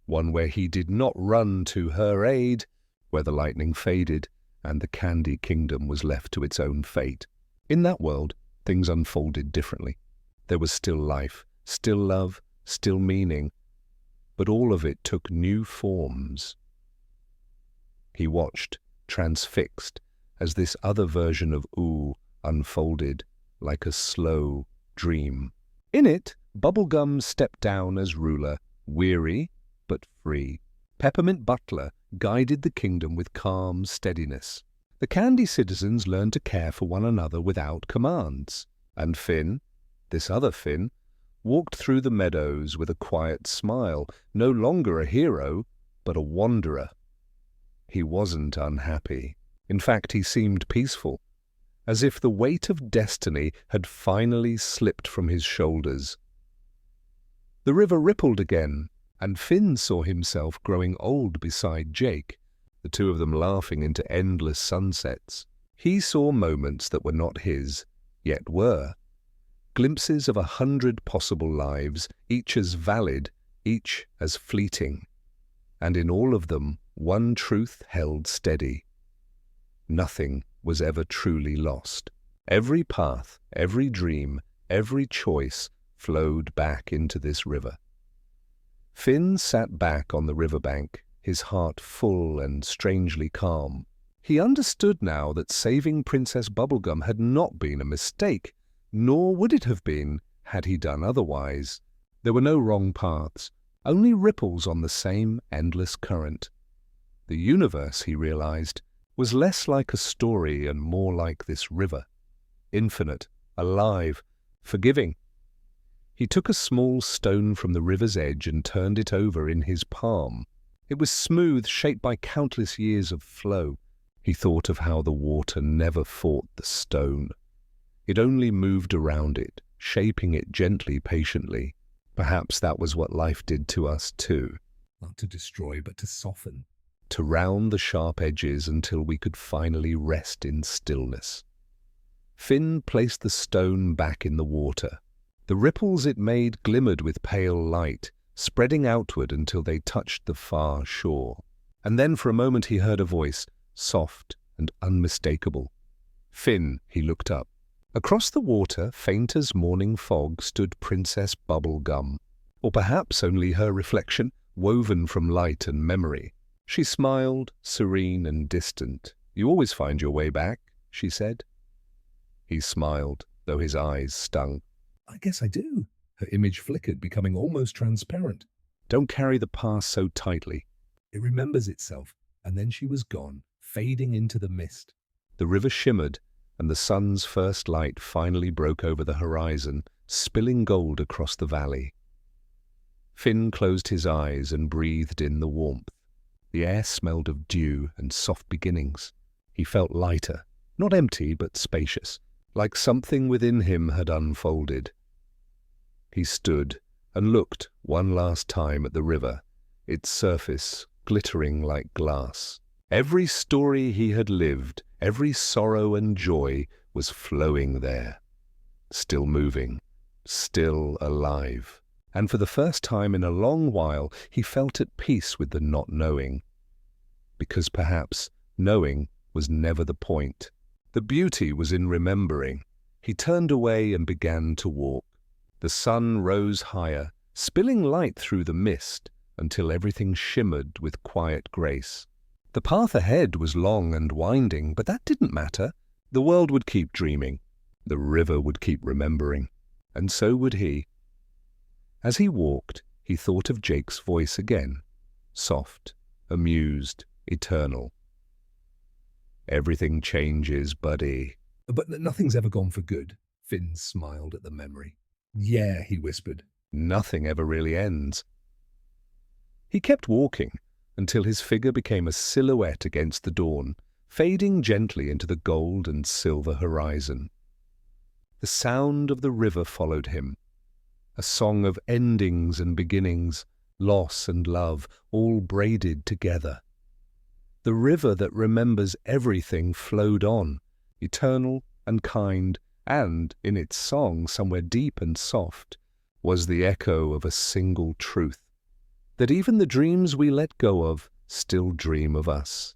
one where he did not run to her aid, where the lightning faded and the Candy Kingdom was left to its own fate. In that world, things unfolded differently. There was still life, still love, still meaning, but all of it took new forms. He watched, transfixed, as this other version of Ooo unfolded like a slow dream. In it, Bubblegum stepped down as ruler, weary but free. Peppermint Butler guided the kingdom with calm steadiness. The Candy citizens learned to care for one another without commands. And Finn, this other Finn, walked through the meadows with a quiet smile, no longer a hero, but a wanderer. He wasn't unhappy. In fact, he seemed peaceful, as if the weight of destiny had finally slipped from his shoulders. The river rippled again, and Finn saw himself growing old beside Jake, the two of them laughing into endless sunsets. He saw moments that were not his, yet were. Glimpses of 100 possible lives, each as valid, each as fleeting. And in all of them, one truth held steady. Nothing was ever truly lost. Every path, every dream, every choice flowed back into this river. Finn sat back on the riverbank, his heart full and strangely calm. He understood now that saving Princess Bubblegum had not been a mistake, nor would it have been had he done otherwise. There were no wrong paths, only ripples on the same endless current. The universe, he realized, was less like a story and more like this river, infinite, alive, forgiving. He took a small stone from the river's edge and turned it over in his palm. It was smooth, shaped by countless years of flow. He thought of how the water never fought the stone. It only moved around it, shaping it gently, patiently. Perhaps that was what life did to us too. Not to destroy, but to soften. To round the sharp edges until we could finally rest in stillness. Finn placed the stone back in the water. The ripples it made glimmered with pale light, spreading outward until they touched the far shore. And then for a moment he heard a voice, soft and unmistakable. Finn, he looked up. Across the water, faint as morning fog, stood Princess Bubblegum, or perhaps only her reflection, woven from light and memory. She smiled, serene and distant. "You always find your way back," she said. He smiled, though his eyes stung. "I guess I do." Her image flickered, becoming almost transparent. "Don't carry the past so tightly." It remembers itself, and then she was gone, fading into the mist. The river shimmered, and the sun's first light finally broke over the horizon, spilling gold across the valley. Finn closed his eyes and breathed in the warmth. The air smelled of dew and soft beginnings. He felt lighter, not empty but spacious, like something within him had unfolded. He stood, and looked one last time at the river, its surface glittering like glass. Every story he had lived, every sorrow and joy was flowing there, still moving, still alive. And for the first time in a long while, he felt at peace with the not knowing, because perhaps knowing was never the point. The beauty was in remembering. He turned away and began to walk. The sun rose higher, spilling light through the mist until everything shimmered with quiet grace. The path ahead was long and winding, but that didn't matter. The world would keep dreaming. The river would keep remembering. And so would he. As he walked, he thought of Jake's voice again, soft, amused, eternal. Everything changes, buddy. But nothing's ever gone for good. Finn smiled at the memory. Yeah, he whispered. Nothing ever really ends. He kept walking until his figure became a silhouette against the dawn, fading gently into the gold and silver horizon. The sound of the river followed him, a song of endings and beginnings, loss and love, all braided together. The river that remembers everything flowed on, eternal and kind, and, in its song, somewhere deep and soft, was the echo of a single truth, that even the dreams we let go of still dream of us.